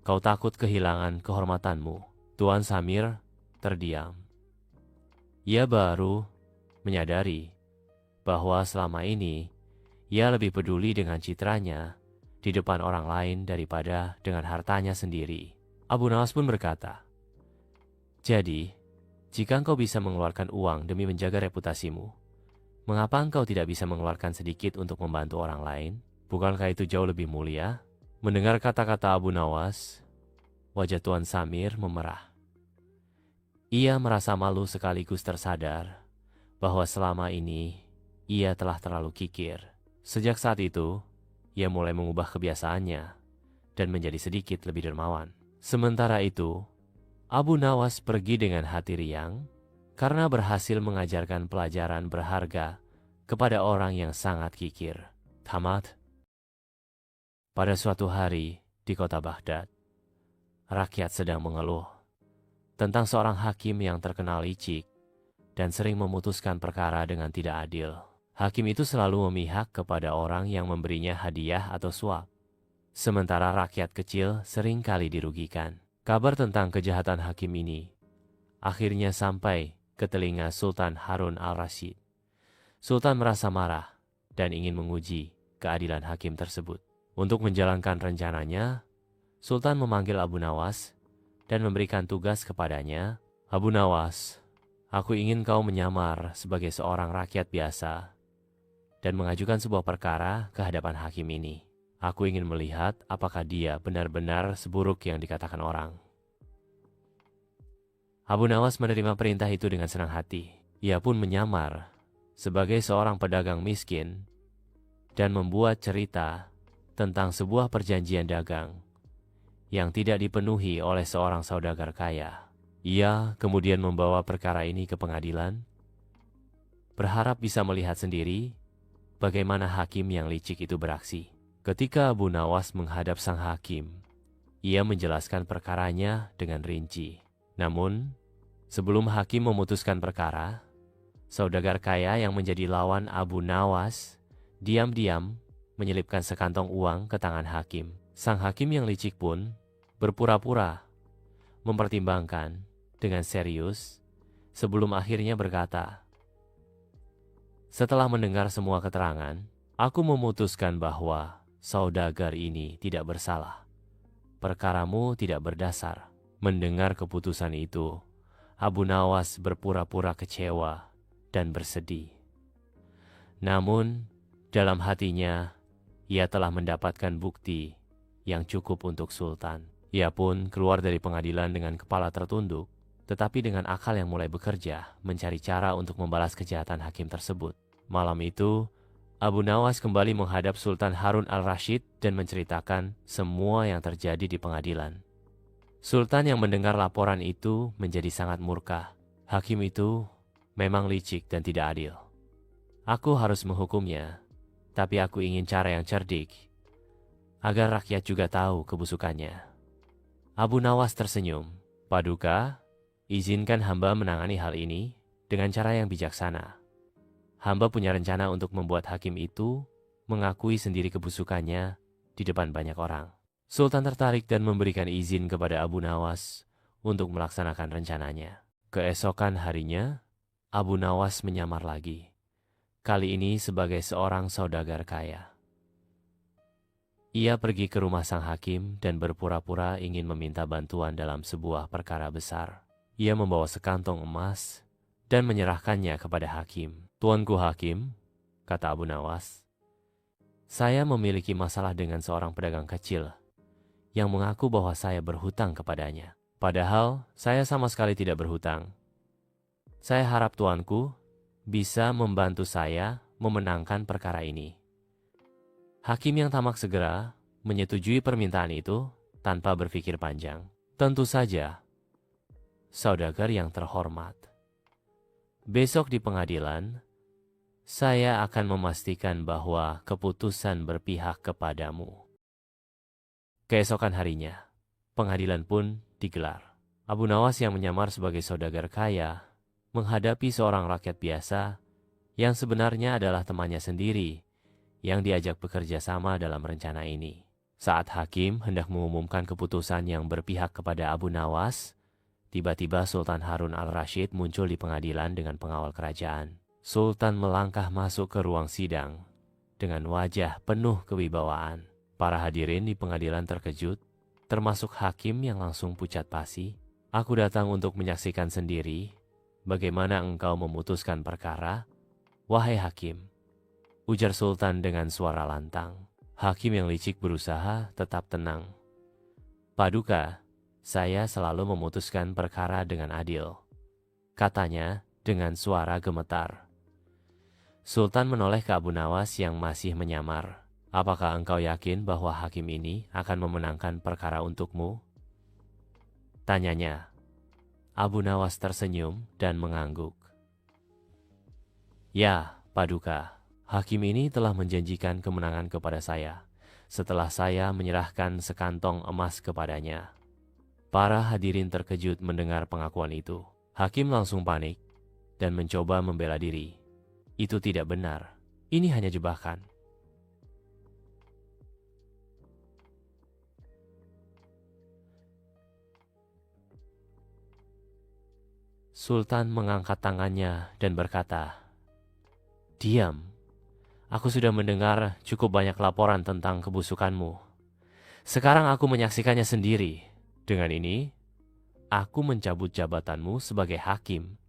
kau takut kehilangan kehormatanmu. Tuan Samir terdiam. Ia baru menyadari bahwa selama ini ia lebih peduli dengan citranya di depan orang lain daripada dengan hartanya sendiri. Abu Nawas pun berkata, "Jadi, jika engkau bisa mengeluarkan uang demi menjaga reputasimu, mengapa engkau tidak bisa mengeluarkan sedikit untuk membantu orang lain? Bukankah itu jauh lebih mulia?" Mendengar kata-kata Abu Nawas, wajah Tuan Samir memerah. Ia merasa malu sekaligus tersadar bahwa selama ini ia telah terlalu kikir. Sejak saat itu, ia mulai mengubah kebiasaannya dan menjadi sedikit lebih dermawan. Sementara itu, Abu Nawas pergi dengan hati riang karena berhasil mengajarkan pelajaran berharga kepada orang yang sangat kikir. Tamat. Pada suatu hari di kota Baghdad, rakyat sedang mengeluh tentang seorang hakim yang terkenal licik dan sering memutuskan perkara dengan tidak adil. Hakim itu selalu memihak kepada orang yang memberinya hadiah atau suap, sementara rakyat kecil sering kali dirugikan. Kabar tentang kejahatan hakim ini akhirnya sampai ke telinga Sultan Harun al-Rashid. Sultan merasa marah dan ingin menguji keadilan hakim tersebut. Untuk menjalankan rencananya, Sultan memanggil Abu Nawas dan memberikan tugas kepadanya. "Abu Nawas, aku ingin kau menyamar sebagai seorang rakyat biasa dan mengajukan sebuah perkara ke hadapan hakim ini. Aku ingin melihat apakah dia benar-benar seburuk yang dikatakan orang." Abu Nawas menerima perintah itu dengan senang hati. Ia pun menyamar sebagai seorang pedagang miskin dan membuat cerita tentang sebuah perjanjian dagang yang tidak dipenuhi oleh seorang saudagar kaya. Ia kemudian membawa perkara ini ke pengadilan, berharap bisa melihat sendiri bagaimana hakim yang licik itu beraksi. Ketika Abu Nawas menghadap sang hakim, ia menjelaskan perkaranya dengan rinci. Namun, sebelum hakim memutuskan perkara, saudagar kaya yang menjadi lawan Abu Nawas diam-diam menyelipkan sekantong uang ke tangan hakim. Sang hakim yang licik pun berpura-pura mempertimbangkan dengan serius sebelum akhirnya berkata, "Setelah mendengar semua keterangan, aku memutuskan bahwa saudagar ini tidak bersalah. Perkaramu tidak berdasar." Mendengar keputusan itu, Abu Nawas berpura-pura kecewa dan bersedih. Namun, dalam hatinya, ia telah mendapatkan bukti yang cukup untuk Sultan. Ia pun keluar dari pengadilan dengan kepala tertunduk, tetapi dengan akal yang mulai bekerja mencari cara untuk membalas kejahatan hakim tersebut. Malam itu, Abu Nawas kembali menghadap Sultan Harun al-Rashid dan menceritakan semua yang terjadi di pengadilan. Sultan yang mendengar laporan itu menjadi sangat murka. Hakim itu memang licik dan tidak adil. Aku harus menghukumnya, tapi aku ingin cara yang cerdik, agar rakyat juga tahu kebusukannya. Abu Nawas tersenyum. "Paduka, izinkan hamba menangani hal ini dengan cara yang bijaksana. Hamba punya rencana untuk membuat hakim itu mengakui sendiri kebusukannya di depan banyak orang." Sultan tertarik dan memberikan izin kepada Abu Nawas untuk melaksanakan rencananya. Keesokan harinya, Abu Nawas menyamar lagi. Kali ini sebagai seorang saudagar kaya. Ia pergi ke rumah sang hakim dan berpura-pura ingin meminta bantuan dalam sebuah perkara besar. Ia membawa sekantong emas dan menyerahkannya kepada hakim. "Tuanku hakim," kata Abu Nawas, "saya memiliki masalah dengan seorang pedagang kecil yang mengaku bahwa saya berhutang kepadanya. Padahal saya sama sekali tidak berhutang. Saya harap tuanku bisa membantu saya memenangkan perkara ini." Hakim yang tamak segera menyetujui permintaan itu tanpa berpikir panjang. "Tentu saja, saudagar yang terhormat. Besok di pengadilan, saya akan memastikan bahwa keputusan berpihak kepadamu." Keesokan harinya, pengadilan pun digelar. Abu Nawas yang menyamar sebagai saudagar kaya menghadapi seorang rakyat biasa yang sebenarnya adalah temannya sendiri yang diajak bekerja sama dalam rencana ini. Saat hakim hendak mengumumkan keputusan yang berpihak kepada Abu Nawas, tiba-tiba Sultan Harun al-Rashid muncul di pengadilan dengan pengawal kerajaan. Sultan melangkah masuk ke ruang sidang dengan wajah penuh kewibawaan. Para hadirin di pengadilan terkejut, termasuk hakim yang langsung pucat pasi. "Aku datang untuk menyaksikan sendiri bagaimana engkau memutuskan perkara, wahai hakim," ujar Sultan dengan suara lantang. Hakim yang licik berusaha tetap tenang. "Paduka, saya selalu memutuskan perkara dengan adil," katanya dengan suara gemetar. Sultan menoleh ke Abu Nawas yang masih menyamar. "Apakah engkau yakin bahwa hakim ini akan memenangkan perkara untukmu?" tanyanya. Abu Nawas tersenyum dan mengangguk. "Ya, Paduka, hakim ini telah menjanjikan kemenangan kepada saya setelah saya menyerahkan sekantong emas kepadanya." Para hadirin terkejut mendengar pengakuan itu. Hakim langsung panik dan mencoba membela diri. Itu tidak benar. Ini hanya jebakan. Sultan mengangkat tangannya dan berkata, "Diam. Aku sudah mendengar cukup banyak laporan tentang kebusukanmu. Sekarang aku menyaksikannya sendiri. Dengan ini, aku mencabut jabatanmu sebagai hakim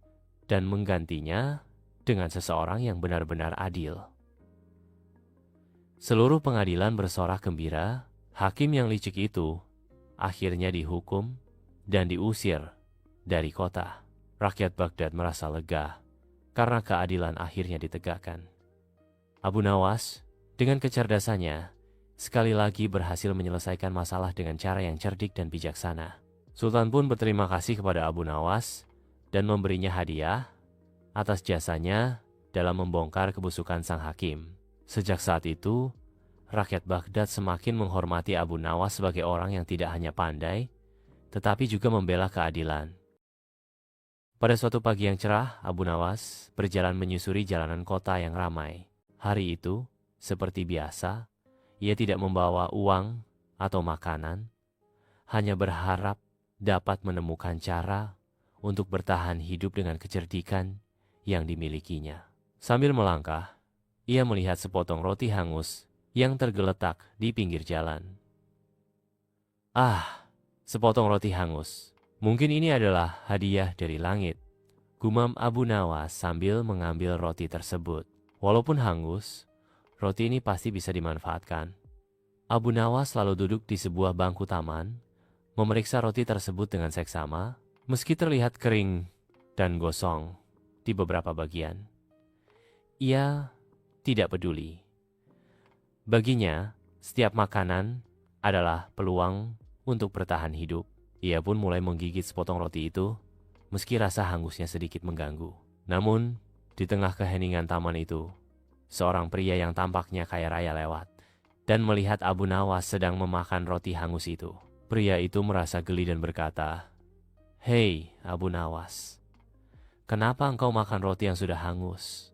dan menggantinya dengan seseorang yang benar-benar adil." Seluruh pengadilan bersorak gembira. Hakim yang licik itu akhirnya dihukum dan diusir dari kota. Rakyat Baghdad merasa lega karena keadilan akhirnya ditegakkan. Abu Nawas dengan kecerdasannya sekali lagi berhasil menyelesaikan masalah dengan cara yang cerdik dan bijaksana. Sultan pun berterima kasih kepada Abu Nawas dan memberinya hadiah atas jasanya dalam membongkar kebusukan sang hakim. Sejak saat itu, rakyat Baghdad semakin menghormati Abu Nawas sebagai orang yang tidak hanya pandai, tetapi juga membela keadilan. Pada suatu pagi yang cerah, Abu Nawas berjalan menyusuri jalanan kota yang ramai. Hari itu, seperti biasa, ia tidak membawa uang atau makanan, hanya berharap dapat menemukan cara untuk bertahan hidup dengan kecerdikan yang dimilikinya. Sambil melangkah, ia melihat sepotong roti hangus yang tergeletak di pinggir jalan. "Ah, sepotong roti hangus. Mungkin ini adalah hadiah dari langit," gumam Abu Nawas sambil mengambil roti tersebut. Walaupun hangus, roti ini pasti bisa dimanfaatkan. Abu Nawas lalu duduk di sebuah bangku taman, memeriksa roti tersebut dengan seksama, meski terlihat kering dan gosong di beberapa bagian. Ia tidak peduli. Baginya, setiap makanan adalah peluang untuk bertahan hidup. Ia pun mulai menggigit sepotong roti itu, meski rasa hangusnya sedikit mengganggu. Namun, di tengah keheningan taman itu, seorang pria yang tampaknya kaya raya lewat dan melihat Abu Nawas sedang memakan roti hangus itu. Pria itu merasa geli dan berkata, "Hei Abu Nawas, kenapa engkau makan roti yang sudah hangus?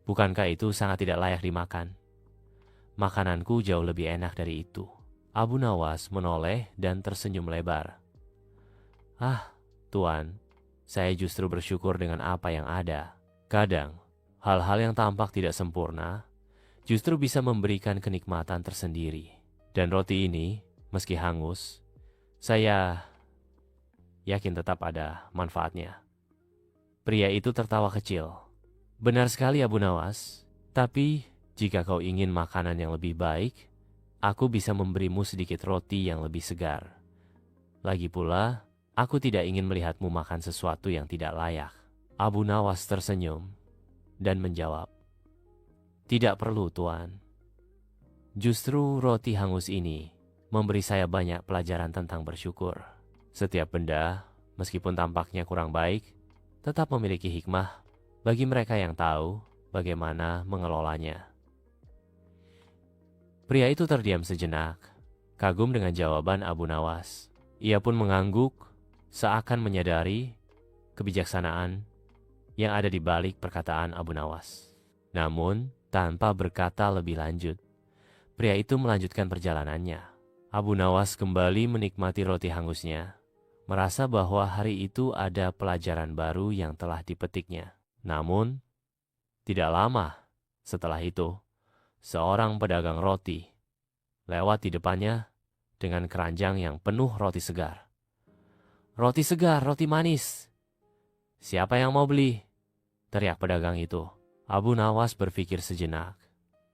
Bukankah itu sangat tidak layak dimakan? Makananku jauh lebih enak dari itu." Abu Nawas menoleh dan tersenyum lebar. "Ah, Tuan, saya justru bersyukur dengan apa yang ada. Kadang, hal-hal yang tampak tidak sempurna justru bisa memberikan kenikmatan tersendiri. Dan roti ini, meski hangus, saya yakin tetap ada manfaatnya." Pria itu tertawa kecil. "Benar sekali Abu Nawas, tapi jika kau ingin makanan yang lebih baik, aku bisa memberimu sedikit roti yang lebih segar. Lagi pula, aku tidak ingin melihatmu makan sesuatu yang tidak layak." Abu Nawas tersenyum dan menjawab, "Tidak perlu, Tuan. Justru roti hangus ini memberi saya banyak pelajaran tentang bersyukur. Setiap benda, meskipun tampaknya kurang baik, tetap memiliki hikmah bagi mereka yang tahu bagaimana mengelolanya." Pria itu terdiam sejenak, kagum dengan jawaban Abu Nawas. Ia pun mengangguk, seakan menyadari kebijaksanaan yang ada di balik perkataan Abu Nawas. Namun, tanpa berkata lebih lanjut, pria itu melanjutkan perjalanannya. Abu Nawas kembali menikmati roti hangusnya, merasa bahwa hari itu ada pelajaran baru yang telah dipetiknya. Namun, tidak lama setelah itu, seorang pedagang roti lewat di depannya dengan keranjang yang penuh roti segar. "Roti segar, roti manis. Siapa yang mau beli?" teriak pedagang itu. Abu Nawas berpikir sejenak.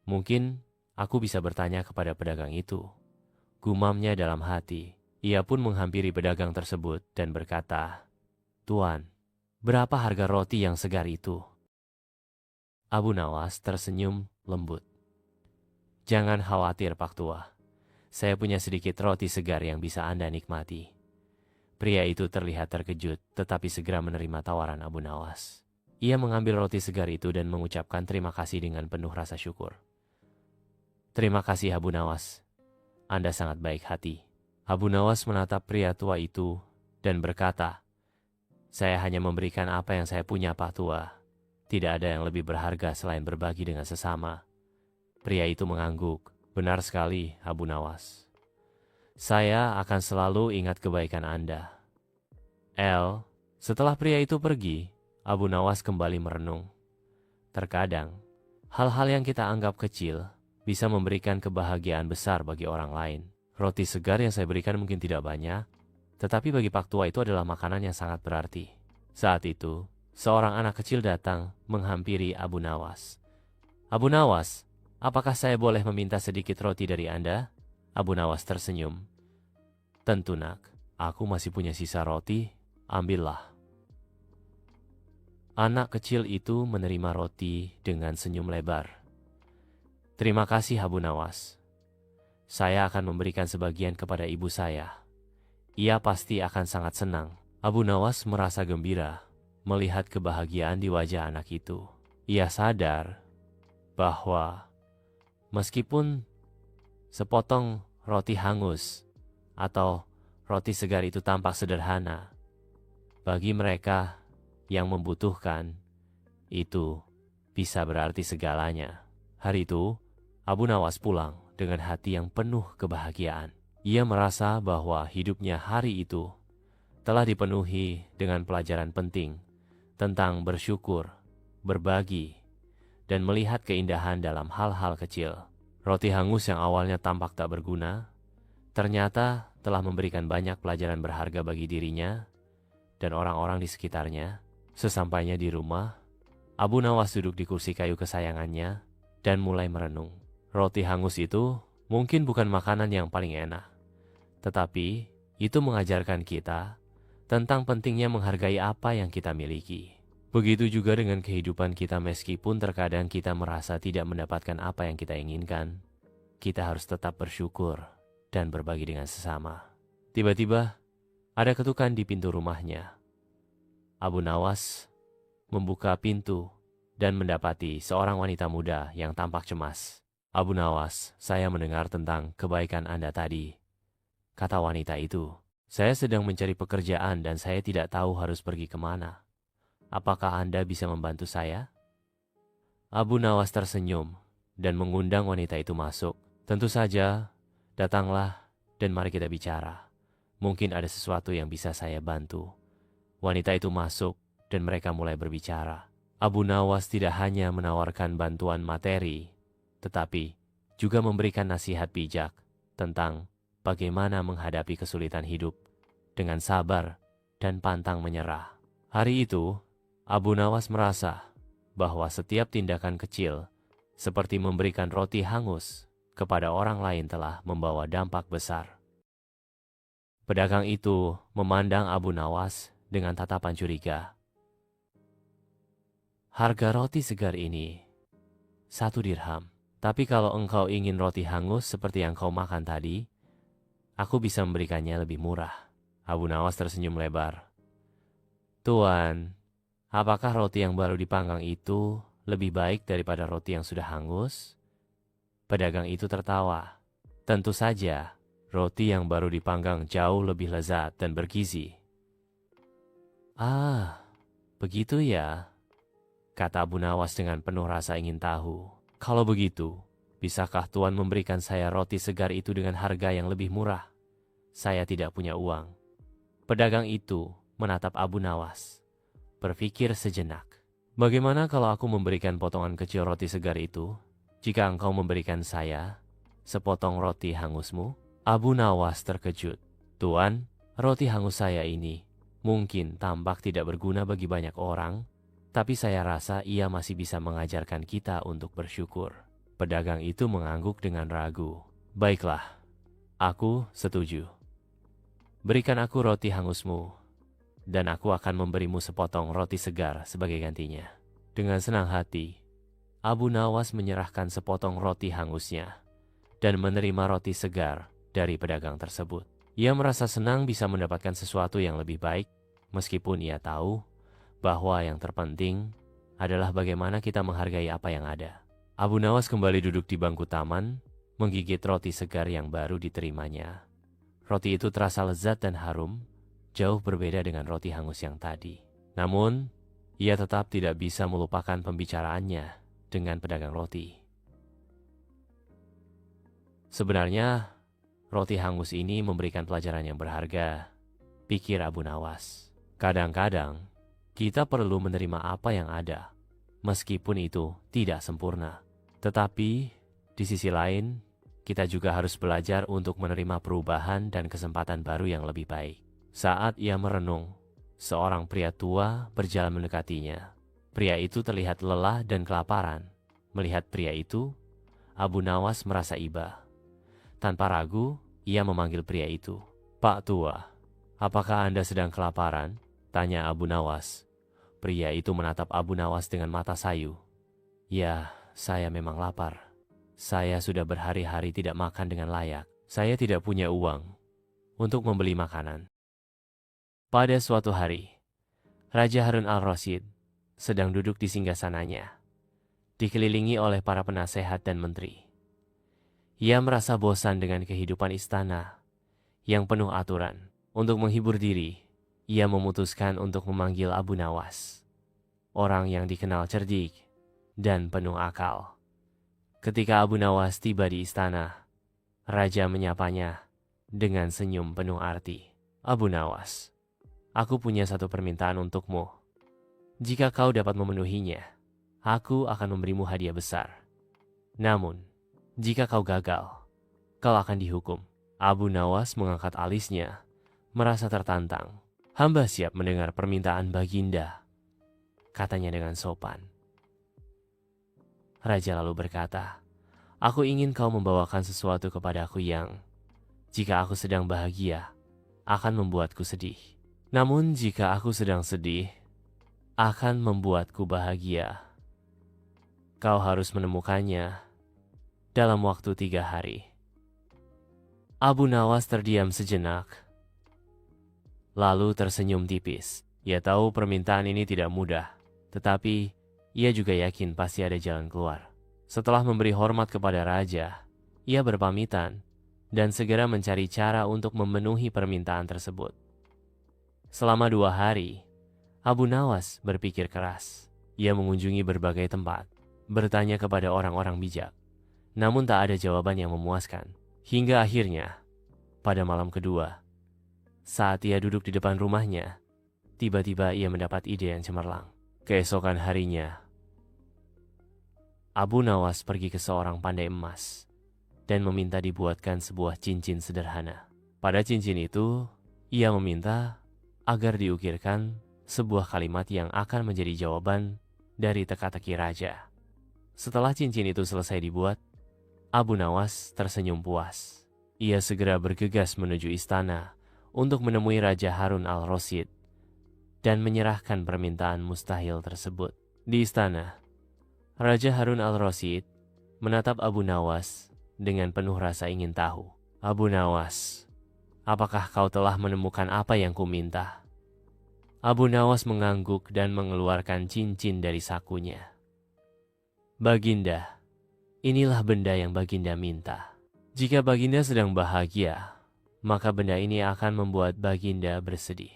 Mungkin aku bisa bertanya kepada pedagang itu, gumamnya dalam hati. Ia pun menghampiri pedagang tersebut dan berkata, "Tuan, berapa harga roti yang segar itu?" Abu Nawas tersenyum lembut. "Jangan khawatir, Pak Tua. Saya punya sedikit roti segar yang bisa Anda nikmati." Pria itu terlihat terkejut, tetapi segera menerima tawaran Abu Nawas. Ia mengambil roti segar itu dan mengucapkan terima kasih dengan penuh rasa syukur. "Terima kasih, Abu Nawas. Anda sangat baik hati." Abu Nawas menatap pria tua itu dan berkata, "Saya hanya memberikan apa yang saya punya, Pak Tua. Tidak ada yang lebih berharga selain berbagi dengan sesama." Pria itu mengangguk. "Benar sekali, Abu Nawas. Saya akan selalu ingat kebaikan Anda." Setelah pria itu pergi, Abu Nawas kembali merenung. Terkadang, hal-hal yang kita anggap kecil bisa memberikan kebahagiaan besar bagi orang lain. Roti segar yang saya berikan mungkin tidak banyak, tetapi bagi Pak Tua itu adalah makanan yang sangat berarti. Saat itu, seorang anak kecil datang menghampiri Abu Nawas. "Abu Nawas, apakah saya boleh meminta sedikit roti dari Anda?" Abu Nawas tersenyum. "Tentu nak, aku masih punya sisa roti, ambillah." Anak kecil itu menerima roti dengan senyum lebar. "Terima kasih, Abu Nawas. Saya akan memberikan sebagian kepada ibu saya. Ia pasti akan sangat senang." Abu Nawas merasa gembira melihat kebahagiaan di wajah anak itu. Ia sadar bahwa meskipun sepotong roti hangus atau roti segar itu tampak sederhana, bagi mereka yang membutuhkan, itu bisa berarti segalanya. Hari itu, Abu Nawas pulang dengan hati yang penuh kebahagiaan. Ia merasa bahwa hidupnya hari itu telah dipenuhi dengan pelajaran penting tentang bersyukur, berbagi, dan melihat keindahan dalam hal-hal kecil. Roti hangus yang awalnya tampak tak berguna, ternyata telah memberikan banyak pelajaran berharga bagi dirinya dan orang-orang di sekitarnya. Sesampainya di rumah, Abu Nawas duduk di kursi kayu kesayangannya dan mulai merenung. Roti hangus itu mungkin bukan makanan yang paling enak, tetapi itu mengajarkan kita tentang pentingnya menghargai apa yang kita miliki. Begitu juga dengan kehidupan kita, meskipun terkadang kita merasa tidak mendapatkan apa yang kita inginkan, kita harus tetap bersyukur dan berbagi dengan sesama. Tiba-tiba, ada ketukan di pintu rumahnya. Abu Nawas membuka pintu dan mendapati seorang wanita muda yang tampak cemas. "Abu Nawas, saya mendengar tentang kebaikan Anda tadi," kata wanita itu. "Saya sedang mencari pekerjaan dan saya tidak tahu harus pergi kemana. Apakah Anda bisa membantu saya?" Abu Nawas tersenyum dan mengundang wanita itu masuk. "Tentu saja, datanglah dan mari kita bicara. Mungkin ada sesuatu yang bisa saya bantu." Wanita itu masuk dan mereka mulai berbicara. Abu Nawas tidak hanya menawarkan bantuan materi, tetapi juga memberikan nasihat bijak tentang bagaimana menghadapi kesulitan hidup dengan sabar dan pantang menyerah. Hari itu, Abu Nawas merasa bahwa setiap tindakan kecil seperti memberikan roti hangus kepada orang lain telah membawa dampak besar. Pedagang itu memandang Abu Nawas dengan tatapan curiga. "Harga roti segar ini 1 dirham. Tapi kalau engkau ingin roti hangus seperti yang kau makan tadi, aku bisa memberikannya lebih murah." Abu Nawas tersenyum lebar. "Tuan, apakah roti yang baru dipanggang itu lebih baik daripada roti yang sudah hangus?" Pedagang itu tertawa. "Tentu saja, roti yang baru dipanggang jauh lebih lezat dan bergizi." "Ah, begitu ya," kata Abu Nawas dengan penuh rasa ingin tahu. Kalau begitu, bisakah Tuan memberikan saya roti segar itu dengan harga yang lebih murah? Saya tidak punya uang. Pedagang itu menatap Abu Nawas, berpikir sejenak. Bagaimana kalau aku memberikan potongan kecil roti segar itu, jika engkau memberikan saya sepotong roti hangusmu? Abu Nawas terkejut. Tuan, roti hangus saya ini mungkin tampak tidak berguna bagi banyak orang, tapi saya rasa ia masih bisa mengajarkan kita untuk bersyukur. Pedagang itu mengangguk dengan ragu. Baiklah, aku setuju. Berikan aku roti hangusmu, dan aku akan memberimu sepotong roti segar sebagai gantinya. Dengan senang hati, Abu Nawas menyerahkan sepotong roti hangusnya dan menerima roti segar dari pedagang tersebut. Ia merasa senang bisa mendapatkan sesuatu yang lebih baik, meskipun ia tahu bahwa yang terpenting adalah bagaimana kita menghargai apa yang ada. Abu Nawas kembali duduk di bangku taman, menggigit roti segar yang baru diterimanya. Roti itu terasa lezat dan harum, jauh berbeda dengan roti hangus yang tadi. Namun, ia tetap tidak bisa melupakan pembicaraannya dengan pedagang roti. Sebenarnya, roti hangus ini memberikan pelajaran yang berharga, pikir Abu Nawas. Kadang-kadang, kita perlu menerima apa yang ada, meskipun itu tidak sempurna. Tetapi, di sisi lain, kita juga harus belajar untuk menerima perubahan dan kesempatan baru yang lebih baik. Saat ia merenung, seorang pria tua berjalan mendekatinya. Pria itu terlihat lelah dan kelaparan. Melihat pria itu, Abu Nawas merasa iba. Tanpa ragu, ia memanggil pria itu. Pak tua, apakah Anda sedang kelaparan? Tanya Abu Nawas. Pria itu menatap Abu Nawas dengan mata sayu. Ya, saya memang lapar. Saya sudah berhari-hari tidak makan dengan layak. Saya tidak punya uang untuk membeli makanan. Pada suatu hari, Raja Harun al-Rasyid sedang duduk di singgasananya, dikelilingi oleh para penasehat dan menteri. Ia merasa bosan dengan kehidupan istana yang penuh aturan. Untuk menghibur diri, ia memutuskan untuk memanggil Abu Nawas, orang yang dikenal cerdik dan penuh akal. Ketika Abu Nawas tiba di istana, Raja menyapanya dengan senyum penuh arti. Abu Nawas, aku punya satu permintaan untukmu. Jika kau dapat memenuhinya, aku akan memberimu hadiah besar. Namun, jika kau gagal, kau akan dihukum. Abu Nawas mengangkat alisnya, merasa tertantang. Hamba siap mendengar permintaan Baginda, katanya dengan sopan. Raja lalu berkata, aku ingin kau membawakan sesuatu kepadaku yang, jika aku sedang bahagia, akan membuatku sedih. Namun jika aku sedang sedih, akan membuatku bahagia. Kau harus menemukannya dalam waktu 3 hari. Abu Nawas terdiam sejenak, lalu tersenyum tipis. Ia tahu permintaan ini tidak mudah, tetapi ia juga yakin pasti ada jalan keluar. Setelah memberi hormat kepada raja, ia berpamitan dan segera mencari cara untuk memenuhi permintaan tersebut. Selama 2 hari, Abu Nawas berpikir keras. Ia mengunjungi berbagai tempat, bertanya kepada orang-orang bijak, namun tak ada jawaban yang memuaskan. Hingga akhirnya, pada malam kedua, saat ia duduk di depan rumahnya, tiba-tiba ia mendapat ide yang cemerlang. Keesokan harinya, Abu Nawas pergi ke seorang pandai emas dan meminta dibuatkan sebuah cincin sederhana. Pada cincin itu, ia meminta agar diukirkan sebuah kalimat yang akan menjadi jawaban dari teka-teki raja. Setelah cincin itu selesai dibuat, Abu Nawas tersenyum puas. Ia segera bergegas menuju istana untuk menemui Raja Harun al-Rasyid dan menyerahkan permintaan mustahil tersebut. Di istana, Raja Harun al-Rasyid menatap Abu Nawas dengan penuh rasa ingin tahu. Abu Nawas, apakah kau telah menemukan apa yang kuminta? Abu Nawas mengangguk dan mengeluarkan cincin dari sakunya. Baginda, inilah benda yang Baginda minta. Jika Baginda sedang bahagia, maka benda ini akan membuat Baginda bersedih.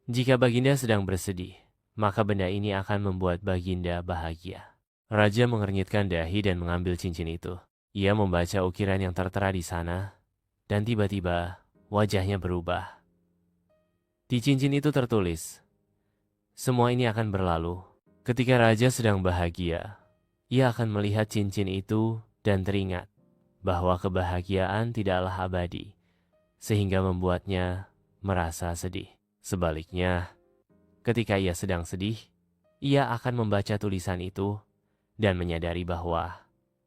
Jika Baginda sedang bersedih, maka benda ini akan membuat Baginda bahagia. Raja mengernyitkan dahi dan mengambil cincin itu. Ia membaca ukiran yang tertera di sana, dan tiba-tiba wajahnya berubah. Di cincin itu tertulis, semua ini akan berlalu. Ketika raja sedang bahagia, ia akan melihat cincin itu dan teringat bahwa kebahagiaan tidaklah abadi, sehingga membuatnya merasa sedih. Sebaliknya, ketika ia sedang sedih, ia akan membaca tulisan itu dan menyadari bahwa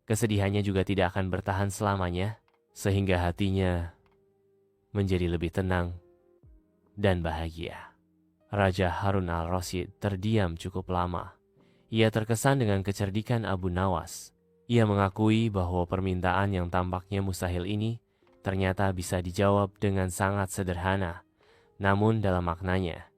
kesedihannya juga tidak akan bertahan selamanya, sehingga hatinya menjadi lebih tenang dan bahagia. Raja Harun al-Rasyid terdiam cukup lama. Ia terkesan dengan kecerdikan Abu Nawas. Ia mengakui bahwa permintaan yang tampaknya mustahil ini ternyata bisa dijawab dengan sangat sederhana, namun dalam maknanya.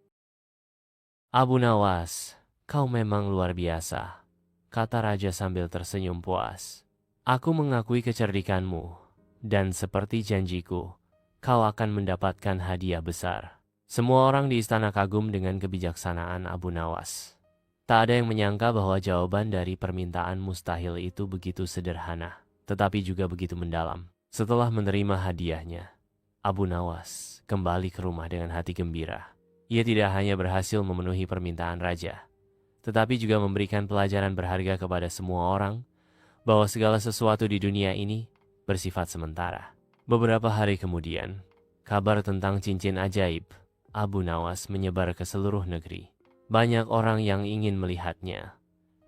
Abu Nawas, kau memang luar biasa, kata raja sambil tersenyum puas. Aku mengakui kecerdikanmu, dan seperti janjiku, kau akan mendapatkan hadiah besar. Semua orang di istana kagum dengan kebijaksanaan Abu Nawas. Tak ada yang menyangka bahwa jawaban dari permintaan mustahil itu begitu sederhana, tetapi juga begitu mendalam. Setelah menerima hadiahnya, Abu Nawas kembali ke rumah dengan hati gembira. Ia tidak hanya berhasil memenuhi permintaan raja, tetapi juga memberikan pelajaran berharga kepada semua orang bahwa segala sesuatu di dunia ini bersifat sementara. Beberapa hari kemudian, kabar tentang cincin ajaib Abu Nawas menyebar ke seluruh negeri. Banyak orang yang ingin melihatnya,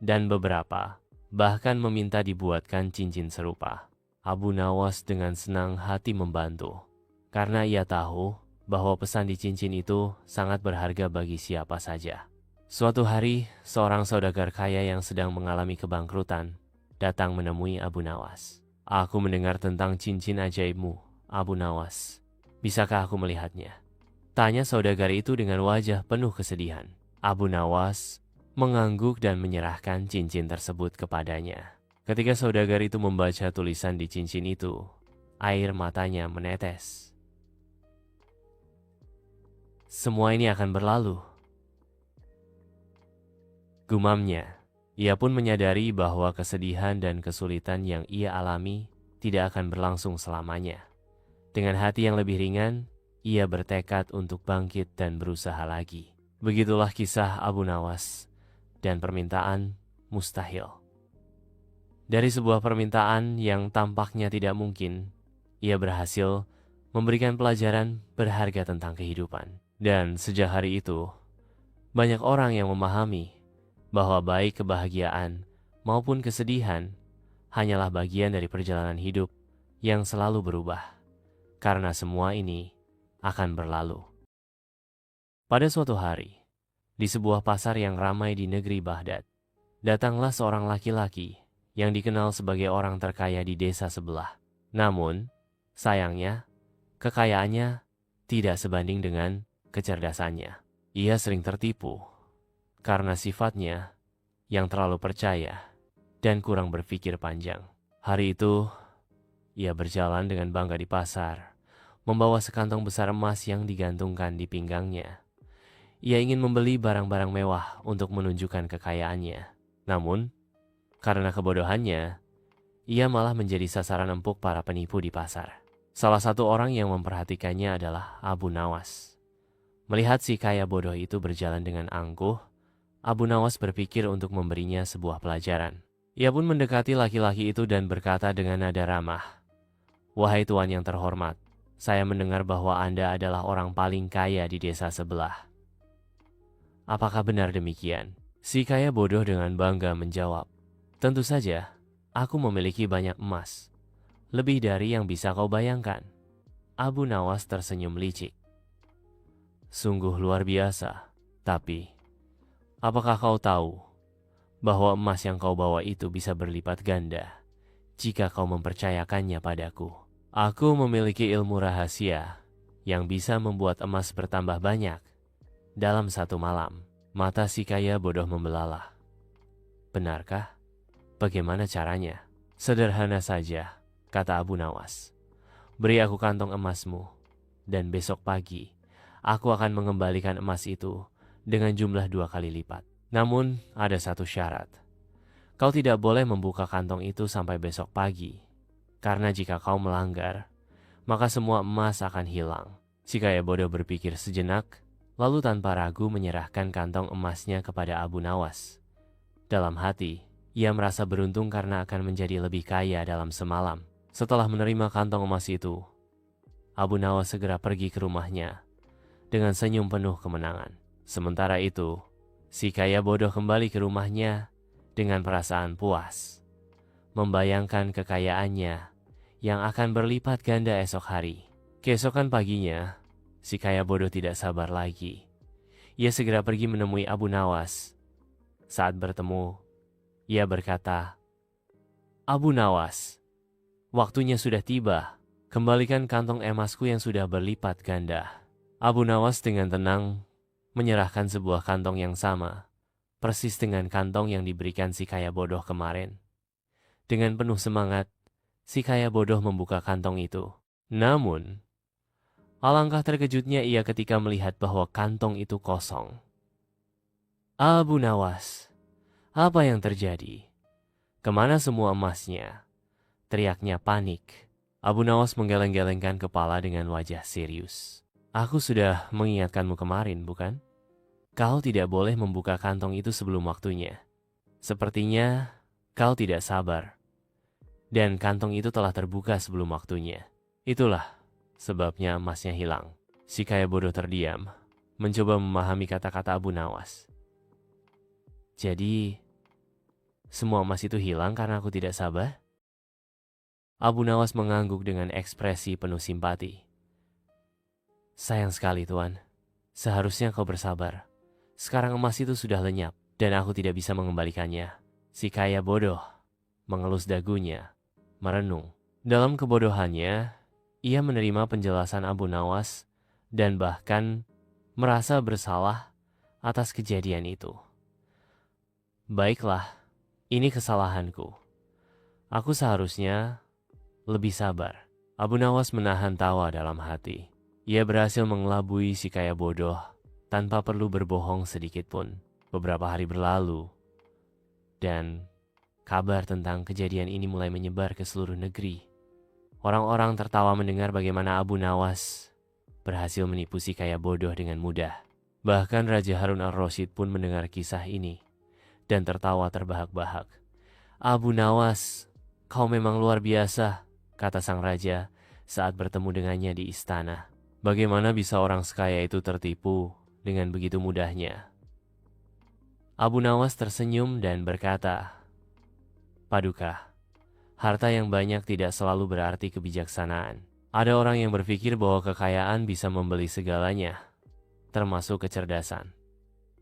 dan beberapa bahkan meminta dibuatkan cincin serupa. Abu Nawas dengan senang hati membantu, karena ia tahu bahwa pesan di cincin itu sangat berharga bagi siapa saja. Suatu hari, seorang saudagar kaya yang sedang mengalami kebangkrutan datang menemui Abu Nawas. Aku mendengar tentang cincin ajaibmu, Abu Nawas. Bisakah aku melihatnya? Tanya saudagar itu dengan wajah penuh kesedihan. Abu Nawas mengangguk dan menyerahkan cincin tersebut kepadanya. Ketika saudagar itu membaca tulisan di cincin itu, air matanya menetes. Semua ini akan berlalu, gumamnya. Ia pun menyadari bahwa kesedihan dan kesulitan yang ia alami tidak akan berlangsung selamanya. Dengan hati yang lebih ringan, ia bertekad untuk bangkit dan berusaha lagi. Begitulah kisah Abu Nawas dan permintaan mustahil. Dari sebuah permintaan yang tampaknya tidak mungkin, ia berhasil memberikan pelajaran berharga tentang kehidupan. Dan sejak hari itu, banyak orang yang memahami bahwa baik kebahagiaan maupun kesedihan hanyalah bagian dari perjalanan hidup yang selalu berubah. Karena semua ini akan berlalu. Pada suatu hari, di sebuah pasar yang ramai di negeri Baghdad, datanglah seorang laki-laki yang dikenal sebagai orang terkaya di desa sebelah. Namun, sayangnya, kekayaannya tidak sebanding dengan kecerdasannya. Ia sering tertipu karena sifatnya yang terlalu percaya dan kurang berpikir panjang. Hari itu, ia berjalan dengan bangga di pasar, membawa sekantong besar emas yang digantungkan di pinggangnya. Ia ingin membeli barang-barang mewah untuk menunjukkan kekayaannya. Namun, karena kebodohannya, ia malah menjadi sasaran empuk para penipu di pasar. Salah satu orang yang memperhatikannya adalah Abu Nawas. Melihat si kaya bodoh itu berjalan dengan angkuh, Abu Nawas berpikir untuk memberinya sebuah pelajaran. Ia pun mendekati laki-laki itu dan berkata dengan nada ramah, "Wahai tuan yang terhormat, saya mendengar bahwa Anda adalah orang paling kaya di desa sebelah. Apakah benar demikian?" Si kaya bodoh dengan bangga menjawab, "Tentu saja, aku memiliki banyak emas. Lebih dari yang bisa kau bayangkan." Abu Nawas tersenyum licik. "Sungguh luar biasa, tapi apakah kau tahu bahwa emas yang kau bawa itu bisa berlipat ganda jika kau mempercayakannya padaku? Aku memiliki ilmu rahasia yang bisa membuat emas bertambah banyak dalam satu malam." Mata si kaya bodoh membelalak. "Benarkah? Bagaimana caranya?" "Sederhana saja," kata Abu Nawas. "Beri aku kantong emasmu, dan besok pagi aku akan mengembalikan emas itu dengan jumlah 2 kali lipat. Namun, ada satu syarat. Kau tidak boleh membuka kantong itu sampai besok pagi. Karena jika kau melanggar, maka semua emas akan hilang. Si kaya bodoh berpikir sejenak, lalu tanpa ragu menyerahkan kantong emasnya kepada Abu Nawas. Dalam hati, ia merasa beruntung karena akan menjadi lebih kaya dalam semalam. Setelah menerima kantong emas itu, Abu Nawas segera pergi ke rumahnya dengan senyum penuh kemenangan. Sementara itu, si kaya bodoh kembali ke rumahnya dengan perasaan puas, membayangkan kekayaannya yang akan berlipat ganda esok hari. Keesokan paginya, si kaya bodoh tidak sabar lagi. Ia segera pergi menemui Abu Nawas. Saat bertemu, ia berkata, "Abu Nawas, waktunya sudah tiba. Kembalikan kantong emasku yang sudah berlipat ganda." Abu Nawas dengan tenang menyerahkan sebuah kantong yang sama, persis dengan kantong yang diberikan si kaya bodoh kemarin. Dengan penuh semangat, si kaya bodoh membuka kantong itu. Namun, alangkah terkejutnya ia ketika melihat bahwa kantong itu kosong. "Abu Nawas, apa yang terjadi? Kemana semua emasnya?" teriaknya panik. Abu Nawas menggeleng-gelengkan kepala dengan wajah serius. "Aku sudah mengingatkanmu kemarin, bukan? Kau tidak boleh membuka kantong itu sebelum waktunya. Sepertinya kau tidak sabar. Dan kantong itu telah terbuka sebelum waktunya. Itulah sebabnya emasnya hilang." Si kaya bodoh terdiam, mencoba memahami kata-kata Abu Nawas. "Jadi, semua emas itu hilang karena aku tidak sabar?" Abu Nawas mengangguk dengan ekspresi penuh simpati. "Sayang sekali, Tuan. Seharusnya kau bersabar. Sekarang emas itu sudah lenyap, dan aku tidak bisa mengembalikannya." Si kaya bodoh mengelus dagunya, merenung. Dalam kebodohannya, ia menerima penjelasan Abu Nawas dan bahkan merasa bersalah atas kejadian itu. "Baiklah, ini kesalahanku. Aku seharusnya lebih sabar." Abu Nawas menahan tawa dalam hati. Ia berhasil mengelabui si kaya bodoh tanpa perlu berbohong sedikit pun. Beberapa hari berlalu, dan kabar tentang kejadian ini mulai menyebar ke seluruh negeri. Orang-orang tertawa mendengar bagaimana Abu Nawas berhasil menipu si kaya bodoh dengan mudah. Bahkan Raja Harun al-Rasyid pun mendengar kisah ini dan tertawa terbahak-bahak. "Abu Nawas, kau memang luar biasa," kata sang raja saat bertemu dengannya di istana. "Bagaimana bisa orang sekaya itu tertipu dengan begitu mudahnya?" Abu Nawas tersenyum dan berkata, "Paduka, harta yang banyak tidak selalu berarti kebijaksanaan. Ada orang yang berpikir bahwa kekayaan bisa membeli segalanya, termasuk kecerdasan.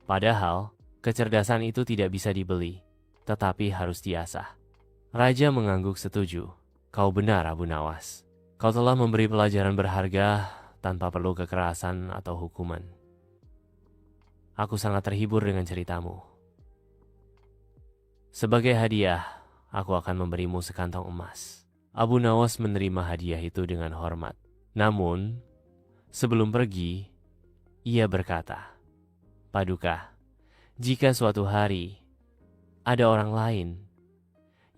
Padahal, kecerdasan itu tidak bisa dibeli, tetapi harus diasah." Raja mengangguk setuju. "Kau benar, Abu Nawas. Kau telah memberi pelajaran berharga tanpa perlu kekerasan atau hukuman. Aku sangat terhibur dengan ceritamu. Sebagai hadiah, aku akan memberimu sekantong emas." Abu Nawas menerima hadiah itu dengan hormat. Namun, sebelum pergi, ia berkata, "Paduka, jika suatu hari ada orang lain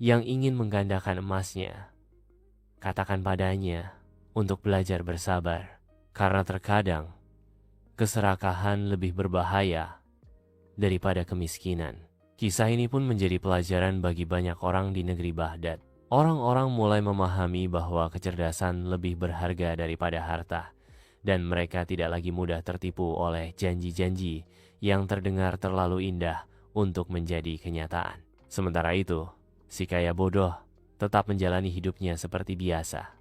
yang ingin menggandakan emasnya, katakan padanya untuk belajar bersabar. Karena terkadang keserakahan lebih berbahaya daripada kemiskinan." Kisah ini pun menjadi pelajaran bagi banyak orang di negeri Baghdad. Orang-orang mulai memahami bahwa kecerdasan lebih berharga daripada harta, dan mereka tidak lagi mudah tertipu oleh janji-janji yang terdengar terlalu indah untuk menjadi kenyataan. Sementara itu, si kaya bodoh tetap menjalani hidupnya seperti biasa.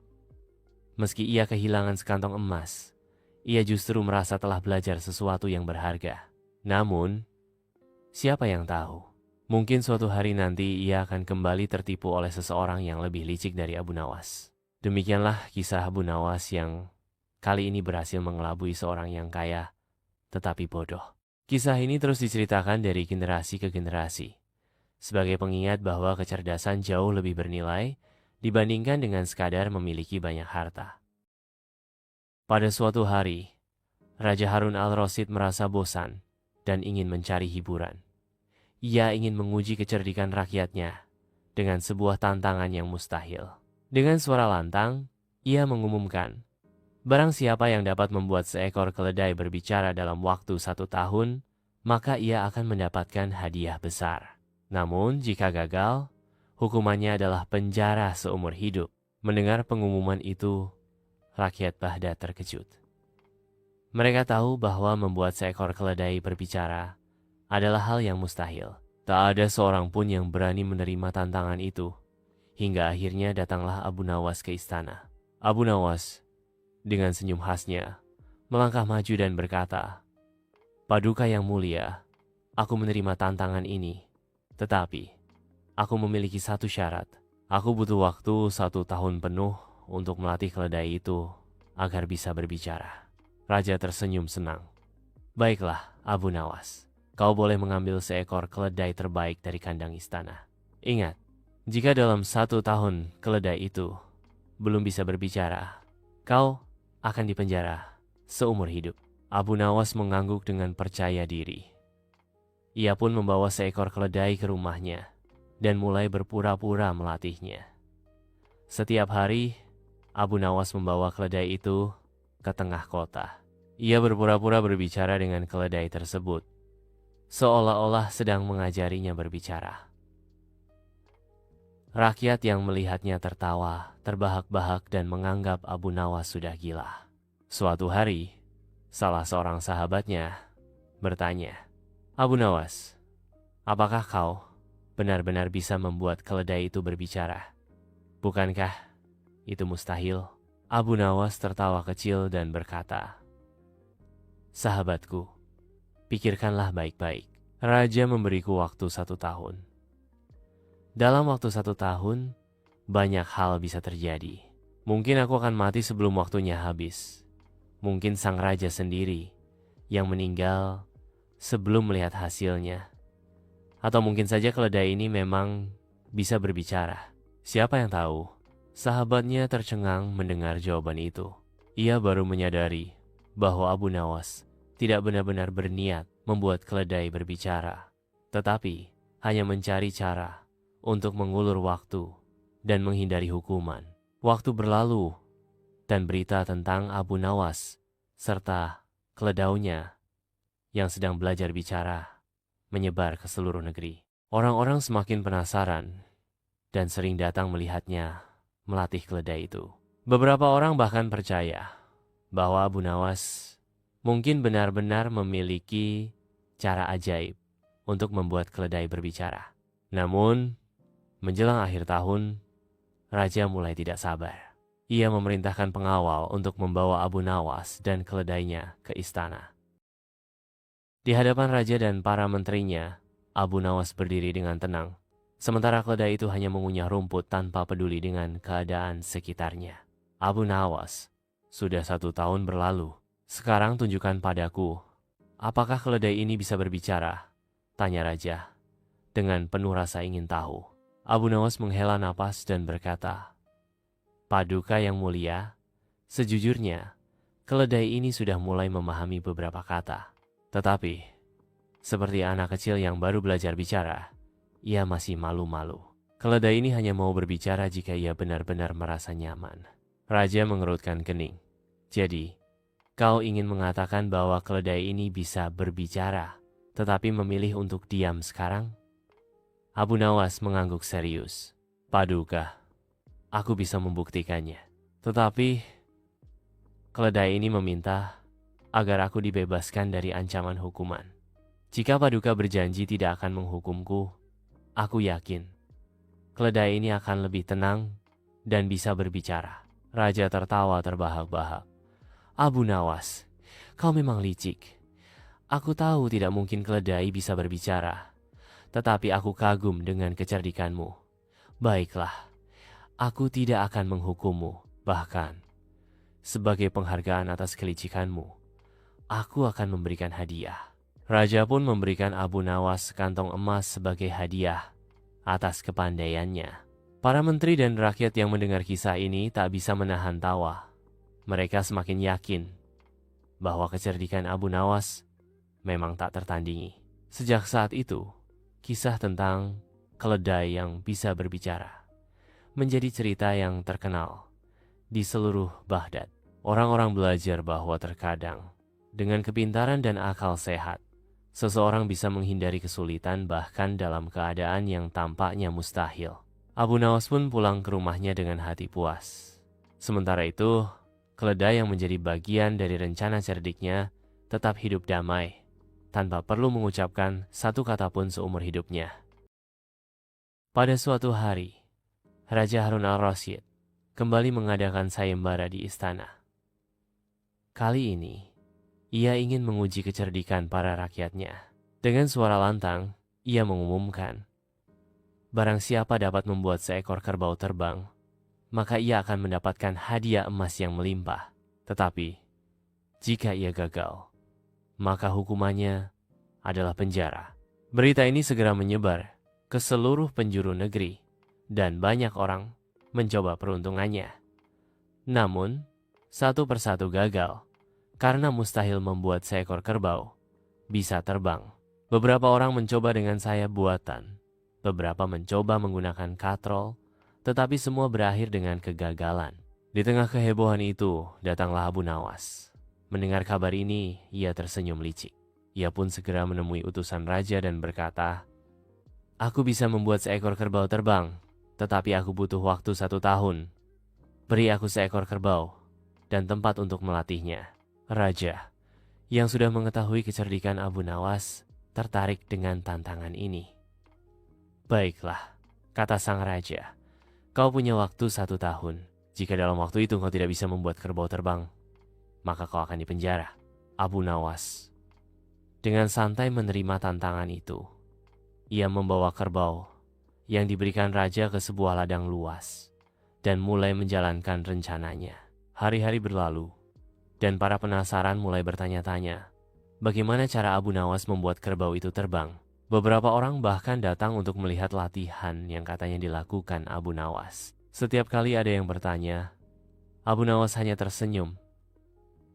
Meski ia kehilangan sekantong emas, ia justru merasa telah belajar sesuatu yang berharga. Namun, siapa yang tahu? Mungkin suatu hari nanti ia akan kembali tertipu oleh seseorang yang lebih licik dari Abu Nawas. Demikianlah kisah Abu Nawas yang kali ini berhasil mengelabui seorang yang kaya, tetapi bodoh. Kisah ini terus diceritakan dari generasi ke generasi, sebagai pengingat bahwa kecerdasan jauh lebih bernilai dibandingkan dengan sekadar memiliki banyak harta. Pada suatu hari, Raja Harun al-Rasyid merasa bosan dan ingin mencari hiburan. Ia ingin menguji kecerdikan rakyatnya dengan sebuah tantangan yang mustahil. Dengan suara lantang, ia mengumumkan, barang siapa yang dapat membuat seekor keledai berbicara dalam waktu 1 tahun, maka ia akan mendapatkan hadiah besar. Namun, jika gagal, hukumannya adalah penjara seumur hidup. Mendengar pengumuman itu, rakyat Baghdad terkejut. Mereka tahu bahwa membuat seekor keledai berbicara adalah hal yang mustahil. Tak ada seorang pun yang berani menerima tantangan itu. Hingga akhirnya datanglah Abu Nawas ke istana. Abu Nawas, dengan senyum khasnya, melangkah maju dan berkata, "Paduka yang mulia, aku menerima tantangan ini. Tetapi, aku memiliki satu syarat. Aku butuh waktu 1 tahun penuh untuk melatih keledai itu agar bisa berbicara." Raja tersenyum senang. "Baiklah, Abu Nawas. Kau boleh mengambil seekor keledai terbaik dari kandang istana. Ingat, jika dalam 1 tahun keledai itu belum bisa berbicara, kau akan dipenjara seumur hidup." Abu Nawas mengangguk dengan percaya diri. Ia pun membawa seekor keledai ke rumahnya dan mulai berpura-pura melatihnya. Setiap hari, Abu Nawas membawa keledai itu ke tengah kota. Ia berpura-pura berbicara dengan keledai tersebut, seolah-olah sedang mengajarinya berbicara. Rakyat yang melihatnya tertawa, terbahak-bahak dan menganggap Abu Nawas sudah gila. Suatu hari, salah seorang sahabatnya bertanya, "Abu Nawas, apakah kau benar-benar bisa membuat keledai itu berbicara? Bukankah itu mustahil?" Abu Nawas tertawa kecil dan berkata, "Sahabatku, pikirkanlah baik-baik. Raja memberiku waktu 1 tahun. Dalam waktu 1 tahun, banyak hal bisa terjadi. Mungkin aku akan mati sebelum waktunya habis. Mungkin sang raja sendiri yang meninggal sebelum melihat hasilnya. Atau mungkin saja keledai ini memang bisa berbicara. Siapa yang tahu?" Sahabatnya tercengang mendengar jawaban itu. Ia baru menyadari bahwa Abu Nawas tidak benar-benar berniat membuat keledai berbicara, tetapi hanya mencari cara untuk mengulur waktu dan menghindari hukuman. Waktu berlalu, dan berita tentang Abu Nawas serta keledaunya yang sedang belajar bicara menyebar ke seluruh negeri. Orang-orang semakin penasaran dan sering datang melihatnya melatih keledai itu. Beberapa orang bahkan percaya bahwa Abu Nawas mungkin benar-benar memiliki cara ajaib untuk membuat keledai berbicara. Namun, menjelang akhir tahun, raja mulai tidak sabar. Ia memerintahkan pengawal untuk membawa Abu Nawas dan keledainya ke istana. Di hadapan raja dan para menterinya, Abu Nawas berdiri dengan tenang. Sementara keledai itu hanya mengunyah rumput tanpa peduli dengan keadaan sekitarnya. "Abu Nawas, sudah 1 tahun berlalu. Sekarang tunjukkan padaku, apakah keledai ini bisa berbicara?" tanya raja, dengan penuh rasa ingin tahu. Abu Nawas menghela napas dan berkata, "Paduka yang mulia, sejujurnya, keledai ini sudah mulai memahami beberapa kata. Tetapi, seperti anak kecil yang baru belajar bicara, ia masih malu-malu. Keledai ini hanya mau berbicara jika ia benar-benar merasa nyaman." Raja mengerutkan kening. "Jadi, kau ingin mengatakan bahwa keledai ini bisa berbicara, tetapi memilih untuk diam sekarang?" Abu Nawas mengangguk serius. "Paduka, aku bisa membuktikannya. Tetapi, keledai ini meminta agar aku dibebaskan dari ancaman hukuman. Jika Paduka berjanji tidak akan menghukumku, aku yakin keledai ini akan lebih tenang dan bisa berbicara." Raja tertawa terbahak-bahak. "Abu Nawas, kau memang licik. Aku tahu tidak mungkin keledai bisa berbicara, tetapi aku kagum dengan kecerdikanmu. Baiklah, aku tidak akan menghukummu. Bahkan, sebagai penghargaan atas kelicikanmu, aku akan memberikan hadiah." Raja pun memberikan Abu Nawas sekantong emas sebagai hadiah atas kepandaiannya. Para menteri dan rakyat yang mendengar kisah ini tak bisa menahan tawa. Mereka semakin yakin bahwa kecerdikan Abu Nawas memang tak tertandingi. Sejak saat itu, kisah tentang keledai yang bisa berbicara menjadi cerita yang terkenal di seluruh Baghdad. Orang-orang belajar bahwa terkadang dengan kepintaran dan akal sehat, seseorang bisa menghindari kesulitan bahkan dalam keadaan yang tampaknya mustahil. Abu Nawas pun pulang ke rumahnya dengan hati puas. Sementara itu, keledai yang menjadi bagian dari rencana cerdiknya tetap hidup damai, tanpa perlu mengucapkan satu kata pun seumur hidupnya. Pada suatu hari, Raja Harun al-Rasyid kembali mengadakan sayembara di istana. Kali ini, ia ingin menguji kecerdikan para rakyatnya. Dengan suara lantang, ia mengumumkan, barang siapa dapat membuat seekor kerbau terbang, maka ia akan mendapatkan hadiah emas yang melimpah. Tetapi, jika ia gagal, maka hukumannya adalah penjara. Berita ini segera menyebar ke seluruh penjuru negeri, dan banyak orang mencoba peruntungannya. Namun, satu persatu gagal, karena mustahil membuat seekor kerbau bisa terbang. Beberapa orang mencoba dengan sayap buatan, beberapa mencoba menggunakan katrol, tetapi semua berakhir dengan kegagalan. Di tengah kehebohan itu, datanglah Abu Nawas. Mendengar kabar ini, ia tersenyum licik. Ia pun segera menemui utusan raja dan berkata, "Aku bisa membuat seekor kerbau terbang, tetapi aku butuh waktu 1 tahun. Beri aku seekor kerbau dan tempat untuk melatihnya." Raja, yang sudah mengetahui kecerdikan Abu Nawas, tertarik dengan tantangan ini. "Baiklah," kata sang raja, "kau punya waktu 1 tahun. Jika dalam waktu itu kau tidak bisa membuat kerbau terbang, maka kau akan dipenjara." Abu Nawas dengan santai menerima tantangan itu. Ia membawa kerbau yang diberikan raja ke sebuah ladang luas dan mulai menjalankan rencananya. Hari-hari berlalu, dan para penasaran mulai bertanya-tanya, bagaimana cara Abu Nawas membuat kerbau itu terbang. Beberapa orang bahkan datang untuk melihat latihan yang katanya dilakukan Abu Nawas. Setiap kali ada yang bertanya, Abu Nawas hanya tersenyum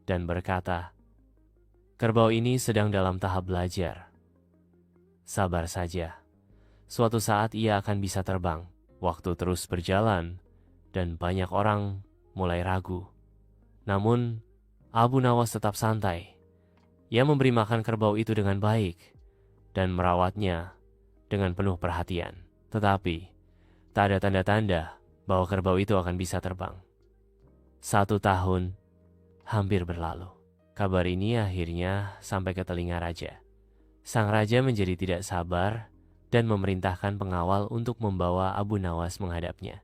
dan berkata, "Kerbau ini sedang dalam tahap belajar. Sabar saja. Suatu saat ia akan bisa terbang." Waktu terus berjalan, dan banyak orang mulai ragu. Namun, Abu Nawas tetap santai. Ia memberi makan kerbau itu dengan baik dan merawatnya dengan penuh perhatian. Tetapi, tak ada tanda-tanda bahwa kerbau itu akan bisa terbang. 1 tahun hampir berlalu. Kabar ini akhirnya sampai ke telinga raja. Sang raja menjadi tidak sabar dan memerintahkan pengawal untuk membawa Abu Nawas menghadapnya.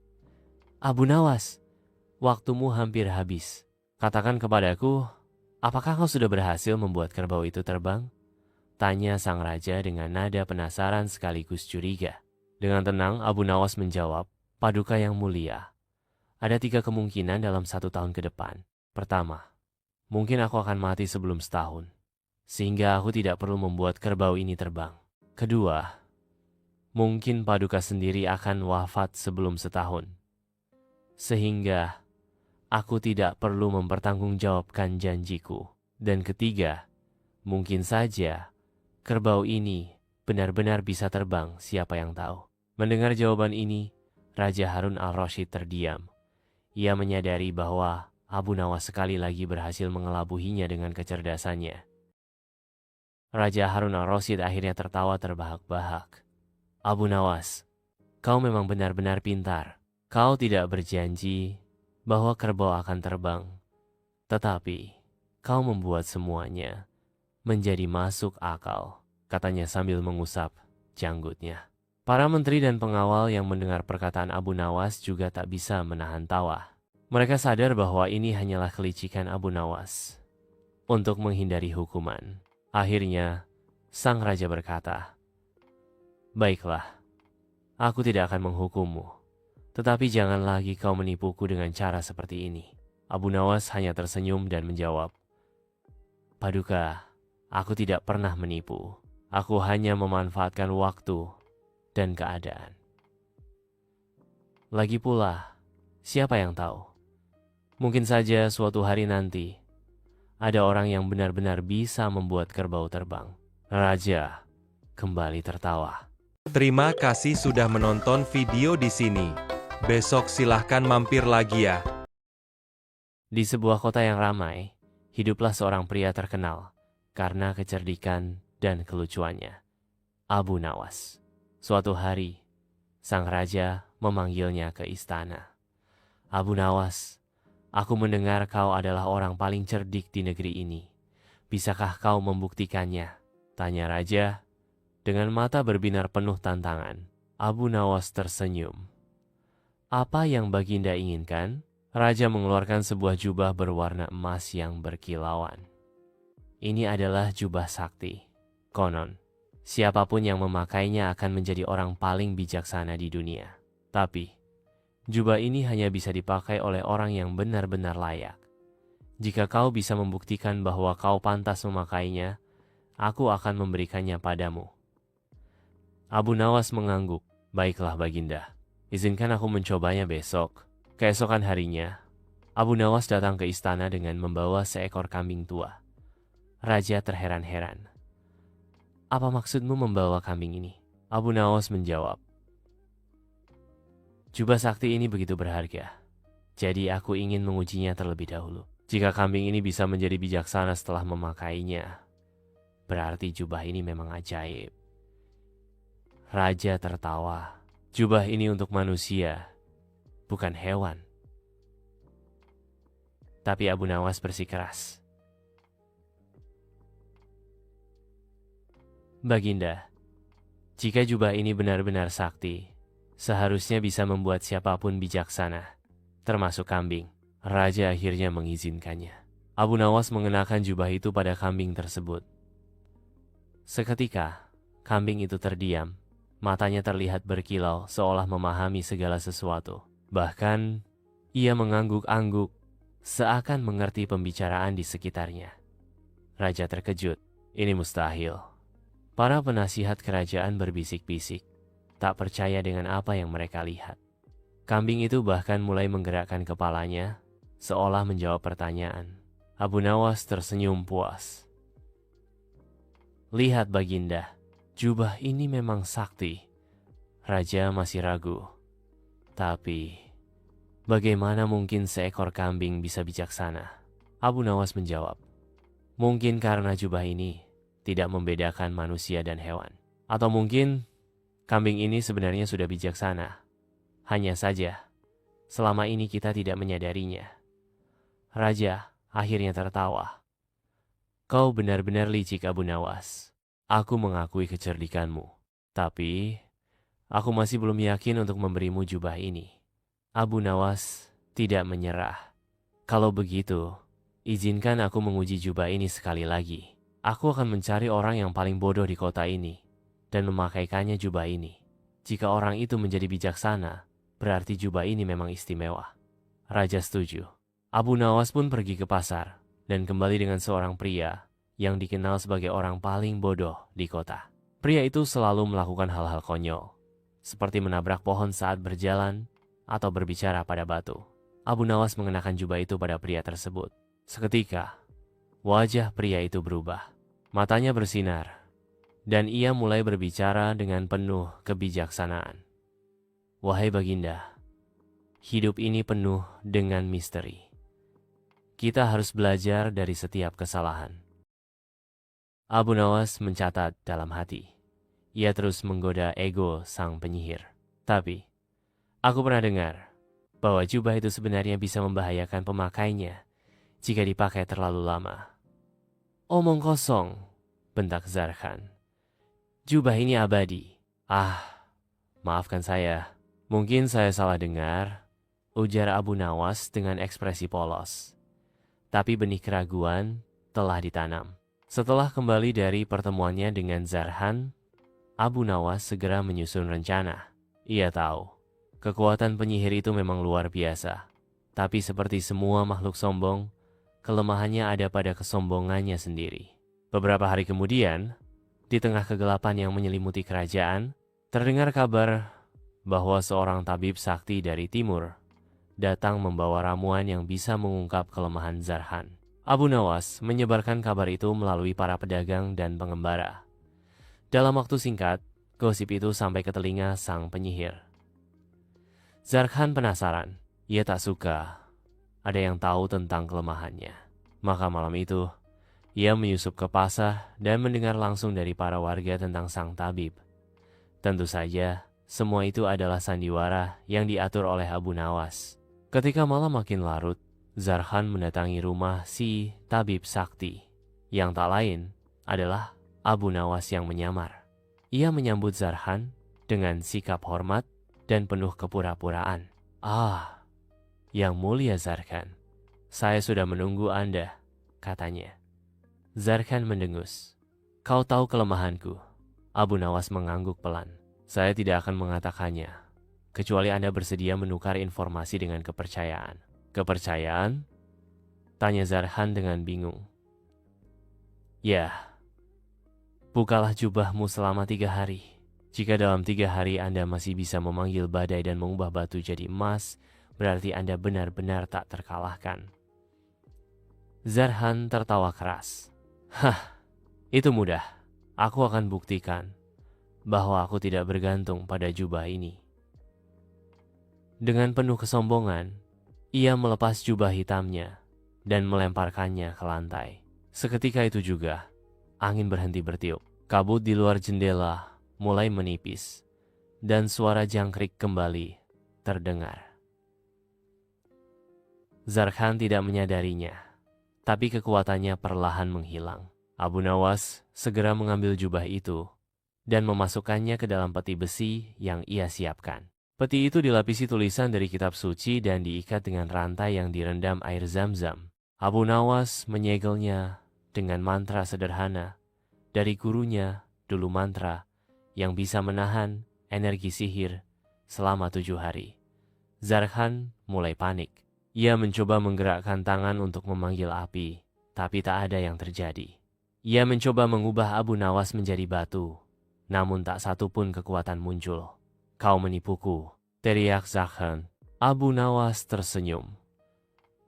"Abu Nawas, waktumu hampir habis. Katakan kepadaku, apakah kau sudah berhasil membuat kerbau itu terbang?" tanya sang raja dengan nada penasaran sekaligus curiga. Dengan tenang, Abu Nawas menjawab, "Paduka yang mulia, ada 3 kemungkinan dalam 1 tahun ke depan. Pertama, mungkin aku akan mati sebelum setahun, sehingga aku tidak perlu membuat kerbau ini terbang. Kedua, mungkin Paduka sendiri akan wafat sebelum setahun, sehingga aku tidak perlu mempertanggungjawabkan janjiku. Dan ketiga, mungkin saja kerbau ini benar-benar bisa terbang, siapa yang tahu." Mendengar jawaban ini, Raja Harun al-Rasyid terdiam. Ia menyadari bahwa Abu Nawas sekali lagi berhasil mengelabuhinya dengan kecerdasannya. Raja Harun al-Rasyid akhirnya tertawa terbahak-bahak. "Abu Nawas, kau memang benar-benar pintar. Kau tidak berjanji bahwa kerbau akan terbang, tetapi kau membuat semuanya menjadi masuk akal," katanya sambil mengusap janggutnya. Para menteri dan pengawal yang mendengar perkataan Abu Nawas juga tak bisa menahan tawa. Mereka sadar bahwa ini hanyalah kelicikan Abu Nawas untuk menghindari hukuman. Akhirnya, sang raja berkata, "Baiklah, aku tidak akan menghukummu. Tetapi jangan lagi kau menipuku dengan cara seperti ini." Abu Nawas hanya tersenyum dan menjawab, "Paduka, aku tidak pernah menipu. Aku hanya memanfaatkan waktu dan keadaan. Lagi pula, siapa yang tahu? Mungkin saja suatu hari nanti, ada orang yang benar-benar bisa membuat kerbau terbang. Raja kembali tertawa. Terima kasih sudah menonton video di sini. Besok silahkan mampir lagi ya. Di sebuah kota yang ramai, hiduplah seorang pria terkenal karena kecerdikan dan kelucuannya, Abu Nawas. Suatu hari, sang raja memanggilnya ke istana. Abu Nawas, aku mendengar kau adalah orang paling cerdik di negeri ini. Bisakah kau membuktikannya? Tanya raja dengan mata berbinar penuh tantangan. Abu Nawas tersenyum. Apa yang Baginda inginkan? Raja mengeluarkan sebuah jubah berwarna emas yang berkilauan. Ini adalah jubah sakti. Konon, siapapun yang memakainya akan menjadi orang paling bijaksana di dunia. Tapi, jubah ini hanya bisa dipakai oleh orang yang benar-benar layak. Jika kau bisa membuktikan bahwa kau pantas memakainya, aku akan memberikannya padamu. Abu Nawas mengangguk. Baiklah Baginda, izinkan aku mencobanya besok. Keesokan harinya, Abu Nawas datang ke istana dengan membawa seekor kambing tua. Raja terheran-heran. Apa maksudmu membawa kambing ini? Abu Nawas menjawab. Jubah sakti ini begitu berharga. Jadi aku ingin mengujinya terlebih dahulu. Jika kambing ini bisa menjadi bijaksana setelah memakainya, berarti jubah ini memang ajaib. Raja tertawa. Jubah ini untuk manusia, bukan hewan. Tapi Abu Nawas bersikeras. Baginda, jika jubah ini benar-benar sakti, seharusnya bisa membuat siapapun bijaksana, termasuk kambing. Raja akhirnya mengizinkannya. Abu Nawas mengenakan jubah itu pada kambing tersebut. Seketika, kambing itu terdiam. Matanya terlihat berkilau seolah memahami segala sesuatu. Bahkan, ia mengangguk-angguk seakan mengerti pembicaraan di sekitarnya. Raja terkejut. Ini mustahil. Para penasihat kerajaan berbisik-bisik, tak percaya dengan apa yang mereka lihat. Kambing itu bahkan mulai menggerakkan kepalanya, seolah menjawab pertanyaan. Abu Nawas tersenyum puas. Lihat Baginda, jubah ini memang sakti. Raja masih ragu. Tapi, bagaimana mungkin seekor kambing bisa bijaksana? Abu Nawas menjawab. Mungkin karena jubah ini tidak membedakan manusia dan hewan. Atau mungkin kambing ini sebenarnya sudah bijaksana. Hanya saja, selama ini kita tidak menyadarinya. Raja akhirnya tertawa. Kau benar-benar licik Abu Nawas. Aku mengakui kecerdikanmu. Tapi, aku masih belum yakin untuk memberimu jubah ini. Abu Nawas tidak menyerah. Kalau begitu, izinkan aku menguji jubah ini sekali lagi. Aku akan mencari orang yang paling bodoh di kota ini dan memakaikannya jubah ini. Jika orang itu menjadi bijaksana, berarti jubah ini memang istimewa. Raja setuju. Abu Nawas pun pergi ke pasar dan kembali dengan seorang pria yang dikenal sebagai orang paling bodoh di kota. Pria itu selalu melakukan hal-hal konyol, seperti menabrak pohon saat berjalan atau berbicara pada batu. Abu Nawas mengenakan jubah itu pada pria tersebut. Seketika, wajah pria itu berubah. Matanya bersinar, dan ia mulai berbicara dengan penuh kebijaksanaan. Wahai Baginda, hidup ini penuh dengan misteri. Kita harus belajar dari setiap kesalahan. Abu Nawas mencatat dalam hati. Ia terus menggoda ego sang penyihir. Tapi, aku pernah dengar bahwa jubah itu sebenarnya bisa membahayakan pemakainya jika dipakai terlalu lama. Omong kosong, bentak Zarhan. Jubah ini abadi. Maafkan saya. Mungkin saya salah dengar, ujar Abu Nawas dengan ekspresi polos. Tapi benih keraguan telah ditanam. Setelah kembali dari pertemuannya dengan Zarhan, Abu Nawas segera menyusun rencana. Ia tahu, kekuatan penyihir itu memang luar biasa. Tapi seperti semua makhluk sombong, kelemahannya ada pada kesombongannya sendiri. Beberapa hari kemudian, di tengah kegelapan yang menyelimuti kerajaan, terdengar kabar bahwa seorang tabib sakti dari timur datang membawa ramuan yang bisa mengungkap kelemahan Zarhan. Abu Nawas menyebarkan kabar itu melalui para pedagang dan pengembara. Dalam waktu singkat, gosip itu sampai ke telinga sang penyihir. Zarkhan penasaran. Ia tak suka ada yang tahu tentang kelemahannya. Maka malam itu, ia menyusup ke pasar dan mendengar langsung dari para warga tentang sang tabib. Tentu saja, semua itu adalah sandiwara yang diatur oleh Abu Nawas. Ketika malam makin larut, Zarkhan mendatangi rumah si tabib sakti, yang tak lain adalah Abu Nawas yang menyamar. Ia menyambut Zarkhan dengan sikap hormat dan penuh kepura-puraan. "Ah, Yang Mulia Zarkhan, saya sudah menunggu Anda," katanya. Zarkhan mendengus. "Kau tahu kelemahanku?" Abu Nawas mengangguk pelan. "Saya tidak akan mengatakannya, kecuali Anda bersedia menukar informasi dengan kepercayaan." "Kepercayaan?" tanya Zarkhan dengan bingung. "Ya, bukalah jubahmu selama 3 hari. Jika dalam 3 hari Anda masih bisa memanggil badai dan mengubah batu jadi emas, berarti Anda benar-benar tak terkalahkan." Zarkhan tertawa keras. "Hah, itu mudah. Aku akan buktikan bahwa aku tidak bergantung pada jubah ini." Dengan penuh kesombongan, ia melepas jubah hitamnya dan melemparkannya ke lantai. Seketika itu juga, angin berhenti bertiup. Kabut di luar jendela mulai menipis, dan suara jangkrik kembali terdengar. Zarkhan tidak menyadarinya, tapi kekuatannya perlahan menghilang. Abu Nawas segera mengambil jubah itu dan memasukkannya ke dalam peti besi yang ia siapkan. Peti itu dilapisi tulisan dari kitab suci dan diikat dengan rantai yang direndam air zam-zam. Abu Nawas menyegelnya dengan mantra sederhana dari gurunya dulu, mantra yang bisa menahan energi sihir selama 7 hari. Zarkhan mulai panik. Ia mencoba menggerakkan tangan untuk memanggil api, tapi tak ada yang terjadi. Ia mencoba mengubah Abu Nawas menjadi batu, namun tak satu pun kekuatan muncul. "Kau menipuku," teriak Zarkhan. Abu Nawas tersenyum.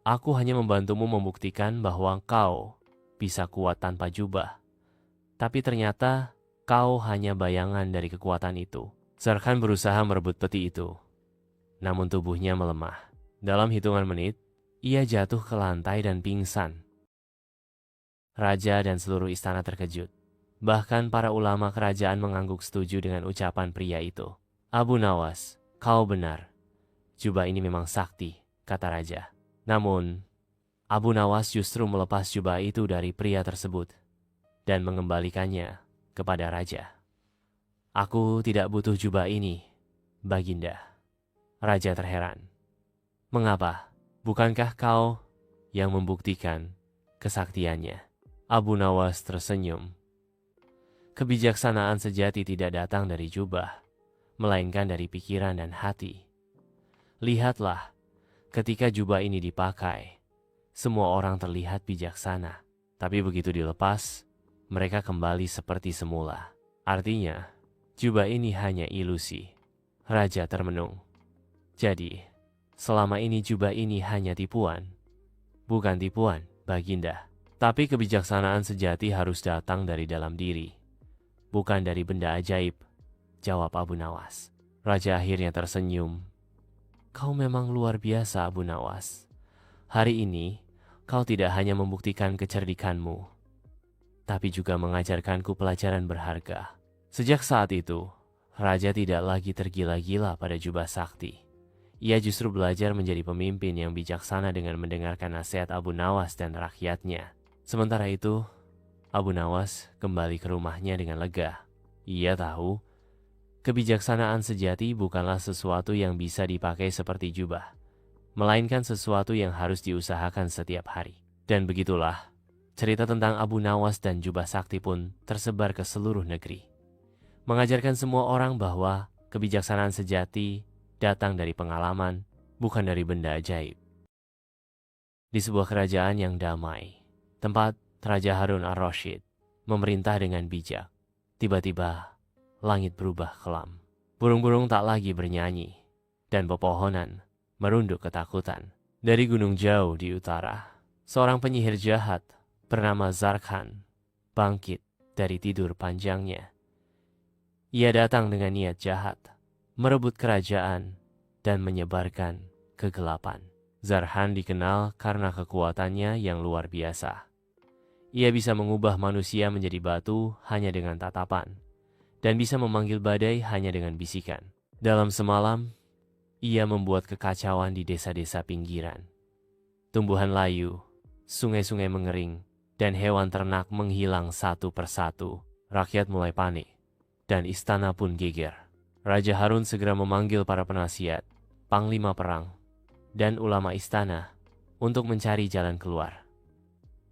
"Aku hanya membantumu membuktikan bahwa kau bisa kuat tanpa jubah. Tapi ternyata kau hanya bayangan dari kekuatan itu." Zarkhan berusaha merebut peti itu, namun tubuhnya melemah. Dalam hitungan menit, ia jatuh ke lantai dan pingsan. Raja dan seluruh istana terkejut. Bahkan para ulama kerajaan mengangguk setuju dengan ucapan pria itu. "Abu Nawas, kau benar. Jubah ini memang sakti," kata raja. Namun, Abu Nawas justru melepas jubah itu dari pria tersebut dan mengembalikannya kepada raja. "Aku tidak butuh jubah ini, Baginda." Raja terheran. "Mengapa? Bukankah kau yang membuktikan kesaktiannya?" Abu Nawas tersenyum. "Kebijaksanaan sejati tidak datang dari jubah, melainkan dari pikiran dan hati. Lihatlah, ketika jubah ini dipakai, semua orang terlihat bijaksana. Tapi begitu dilepas, mereka kembali seperti semula. Artinya, jubah ini hanya ilusi." Raja termenung. "Jadi, selama ini jubah ini hanya tipuan?" "Bukan tipuan, Baginda. Tapi kebijaksanaan sejati harus datang dari dalam diri, bukan dari benda ajaib," jawab Abu Nawas. Raja akhirnya tersenyum. "Kau memang luar biasa, Abu Nawas. Hari ini, kau tidak hanya membuktikan kecerdikanmu, tapi juga mengajarkanku pelajaran berharga." Sejak saat itu, raja tidak lagi tergila-gila pada jubah sakti. Ia justru belajar menjadi pemimpin yang bijaksana dengan mendengarkan nasihat Abu Nawas dan rakyatnya. Sementara itu, Abu Nawas kembali ke rumahnya dengan lega. Ia tahu, kebijaksanaan sejati bukanlah sesuatu yang bisa dipakai seperti jubah, melainkan sesuatu yang harus diusahakan setiap hari. Dan begitulah, cerita tentang Abu Nawas dan jubah sakti pun tersebar ke seluruh negeri, mengajarkan semua orang bahwa kebijaksanaan sejati datang dari pengalaman, bukan dari benda ajaib. Di sebuah kerajaan yang damai, tempat Raja Harun ar-Rasyid memerintah dengan bijak, tiba-tiba langit berubah kelam. Burung-burung tak lagi bernyanyi, dan pepohonan merunduk ketakutan. Dari gunung jauh di utara, Seorang penyihir jahat bernama Zarkhan bangkit dari tidur panjangnya. Ia datang dengan niat jahat, merebut kerajaan dan menyebarkan kegelapan. Zarkhan dikenal karena kekuatannya yang luar biasa. Ia bisa mengubah manusia menjadi batu hanya dengan tatapan, dan bisa memanggil badai hanya dengan bisikan. Dalam semalam, ia membuat kekacauan di desa-desa pinggiran. Tumbuhan layu, sungai-sungai mengering, dan hewan ternak menghilang satu persatu. Rakyat mulai panik, dan istana pun geger. Raja Harun segera memanggil para penasihat, panglima perang, dan ulama istana untuk mencari jalan keluar.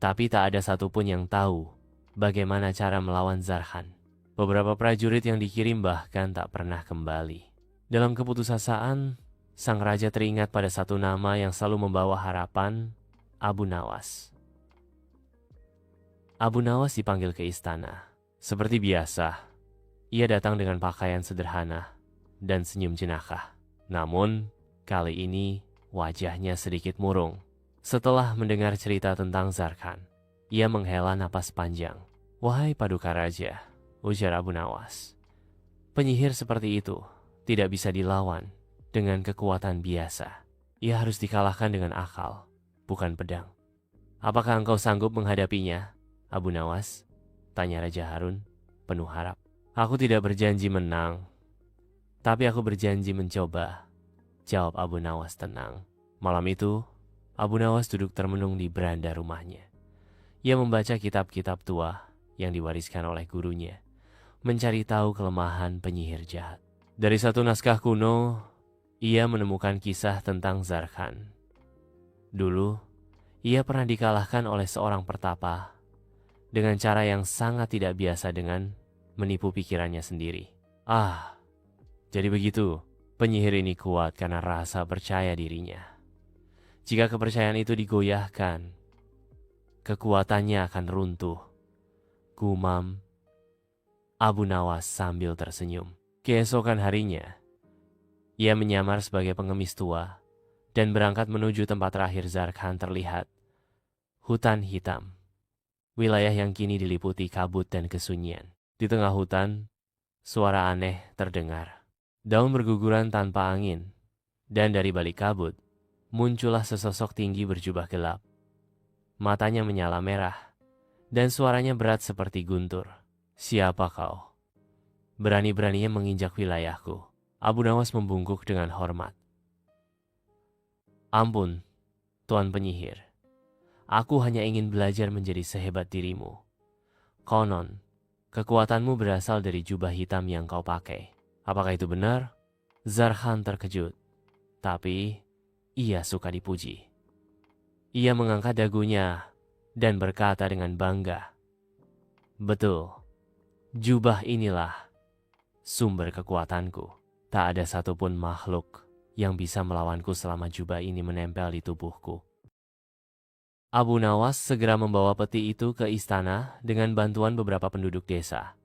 Tapi tak ada satupun yang tahu bagaimana cara melawan Zarkhan. Beberapa prajurit yang dikirim bahkan tak pernah kembali. Dalam keputusasaan, sang raja teringat pada satu nama yang selalu membawa harapan, Abu Nawas. Abu Nawas dipanggil ke istana. Seperti biasa, ia datang dengan pakaian sederhana dan senyum jenaka. Namun, kali ini wajahnya sedikit murung. Setelah mendengar cerita tentang Zarkhan, ia menghela napas panjang. "Wahai Paduka Raja," ujar Abu Nawas, "penyihir seperti itu tidak bisa dilawan dengan kekuatan biasa. Ia harus dikalahkan dengan akal, bukan pedang. Apakah engkau sanggup menghadapinya, Abu Nawas?" tanya Raja Harun penuh harap. "Aku tidak berjanji menang, tapi aku berjanji mencoba," jawab Abu Nawas tenang. Malam itu, Abu Nawas duduk termenung di beranda rumahnya. Ia membaca kitab-kitab tua yang diwariskan oleh gurunya, mencari tahu kelemahan penyihir jahat. Dari satu naskah kuno, ia menemukan kisah tentang Zarkhan. Dulu, ia pernah dikalahkan oleh seorang pertapa dengan cara yang sangat tidak biasa dengan menipu pikirannya sendiri. Jadi begitu, penyihir ini kuat karena rasa percaya dirinya. Jika kepercayaan itu digoyahkan, kekuatannya akan runtuh, gumam Abu Nawas sambil tersenyum. Keesokan harinya, ia menyamar sebagai pengemis tua dan berangkat menuju tempat terakhir Zarkhan terlihat, hutan hitam. Wilayah yang kini diliputi kabut dan kesunyian. Di tengah hutan, suara aneh terdengar. Daun berguguran tanpa angin, dan dari balik kabut, muncullah sesosok tinggi berjubah gelap. Matanya menyala merah, dan suaranya berat seperti guntur. "Siapa kau? Berani-beraninya menginjak wilayahku?" Abu Nawas membungkuk dengan hormat. "Ampun, Tuan Penyihir. Aku hanya ingin belajar menjadi sehebat dirimu. Konon, kekuatanmu berasal dari jubah hitam yang kau pakai. Apakah itu benar?" Zarkhan terkejut, tapi ia suka dipuji. Ia mengangkat dagunya dan berkata dengan bangga, "Betul, jubah inilah sumber kekuatanku. Tak ada satupun makhluk yang bisa melawanku selama jubah ini menempel di tubuhku." Abu Nawas segera membawa peti itu ke istana dengan bantuan beberapa penduduk desa.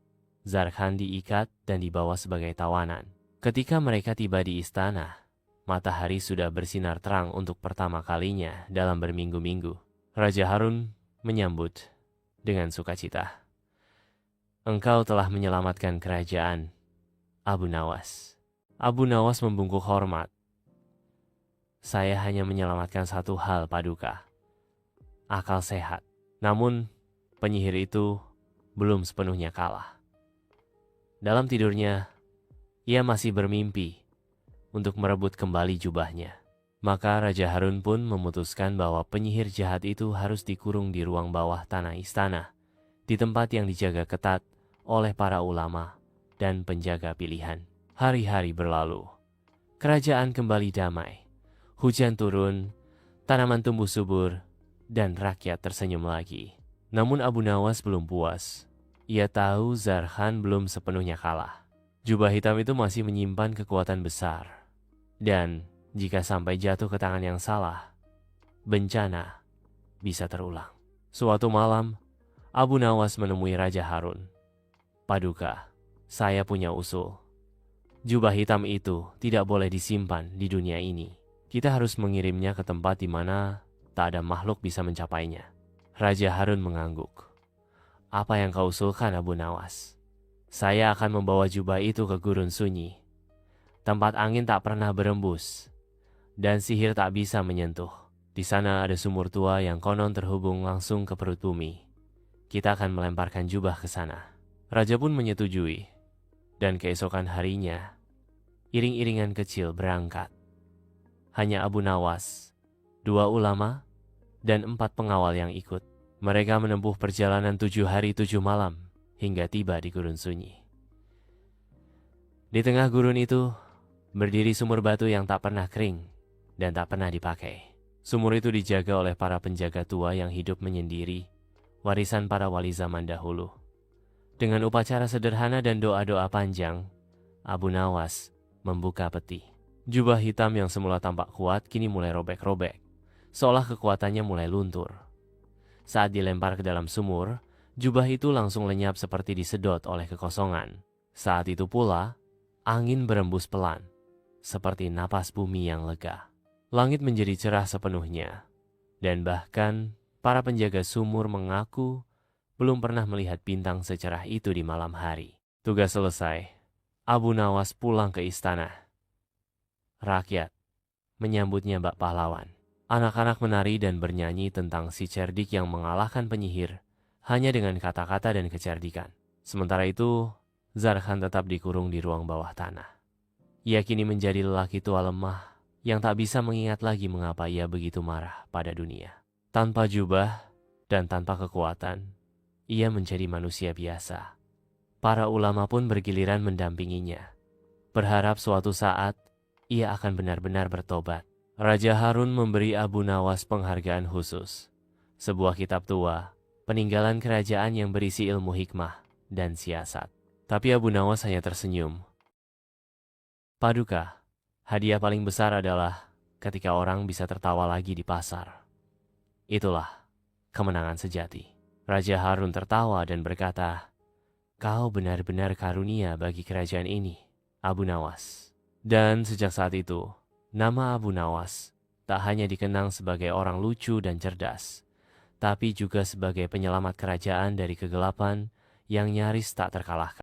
Zarkhan diikat dan dibawa sebagai tawanan. Ketika mereka tiba di istana, matahari sudah bersinar terang untuk pertama kalinya dalam berminggu-minggu. Raja Harun menyambut dengan sukacita. "Engkau telah menyelamatkan kerajaan, Abu Nawas." Abu Nawas membungkuk hormat. "Saya hanya menyelamatkan satu hal, Paduka. Akal sehat." Namun, penyihir itu belum sepenuhnya kalah. Dalam tidurnya, ia masih bermimpi untuk merebut kembali jubahnya. Maka Raja Harun pun memutuskan bahwa penyihir jahat itu harus dikurung di ruang bawah tanah istana, di tempat yang dijaga ketat oleh para ulama dan penjaga pilihan. Hari-hari berlalu. Kerajaan kembali damai. Hujan turun, tanaman tumbuh subur, dan rakyat tersenyum lagi. Namun Abu Nawas belum puas. Ia tahu Zarkhan belum sepenuhnya kalah. Jubah hitam itu masih menyimpan kekuatan besar. Dan jika sampai jatuh ke tangan yang salah, bencana bisa terulang. Suatu malam, Abu Nawas menemui Raja Harun. "Paduka, saya punya usul. Jubah hitam itu tidak boleh disimpan di dunia ini. Kita harus mengirimnya ke tempat di mana tak ada makhluk bisa mencapainya. Raja Harun mengangguk. Apa yang kau usulkan, Abu Nawas? Saya akan membawa jubah itu ke gurun sunyi. Tempat angin tak pernah berembus, dan sihir tak bisa menyentuh. Di sana ada sumur tua yang konon terhubung langsung ke perut bumi. Kita akan melemparkan jubah ke sana. Raja pun menyetujui, dan keesokan harinya, iring-iringan kecil berangkat. Hanya Abu Nawas, 2 ulama, dan 4 pengawal yang ikut. Mereka menempuh perjalanan 7 hari 7 malam hingga tiba di gurun sunyi. Di tengah gurun itu, berdiri sumur batu yang tak pernah kering dan tak pernah dipakai. Sumur itu dijaga oleh para penjaga tua yang hidup menyendiri, warisan para wali zaman dahulu. Dengan upacara sederhana dan doa-doa panjang, Abu Nawas membuka peti. Jubah hitam yang semula tampak kuat kini mulai robek-robek, seolah kekuatannya mulai luntur. Saat dilempar ke dalam sumur, jubah itu langsung lenyap seperti disedot oleh kekosongan. Saat itu pula, angin berembus pelan, seperti napas bumi yang lega. Langit menjadi cerah sepenuhnya, dan bahkan para penjaga sumur mengaku belum pernah melihat bintang secerah itu di malam hari. Tugas selesai, Abu Nawas pulang ke istana. Rakyat menyambutnya bak pahlawan. Anak-anak menari dan bernyanyi tentang si cerdik yang mengalahkan penyihir hanya dengan kata-kata dan kecerdikan. Sementara itu, Zarkhan tetap dikurung di ruang bawah tanah. Ia kini menjadi lelaki tua lemah yang tak bisa mengingat lagi mengapa ia begitu marah pada dunia. Tanpa jubah dan tanpa kekuatan, ia menjadi manusia biasa. Para ulama pun bergiliran mendampinginya, berharap suatu saat ia akan benar-benar bertobat. Raja Harun memberi Abu Nawas penghargaan khusus, sebuah kitab tua, peninggalan kerajaan yang berisi ilmu hikmah dan siasat. Tapi Abu Nawas hanya tersenyum. Paduka, hadiah paling besar adalah ketika orang bisa tertawa lagi di pasar. Itulah kemenangan sejati. Raja Harun tertawa dan berkata, "Kau benar-benar karunia bagi kerajaan ini, Abu Nawas." Dan sejak saat itu, nama Abu Nawas tak hanya dikenang sebagai orang lucu dan cerdas, tapi juga sebagai penyelamat kerajaan dari kegelapan yang nyaris tak terkalahkan.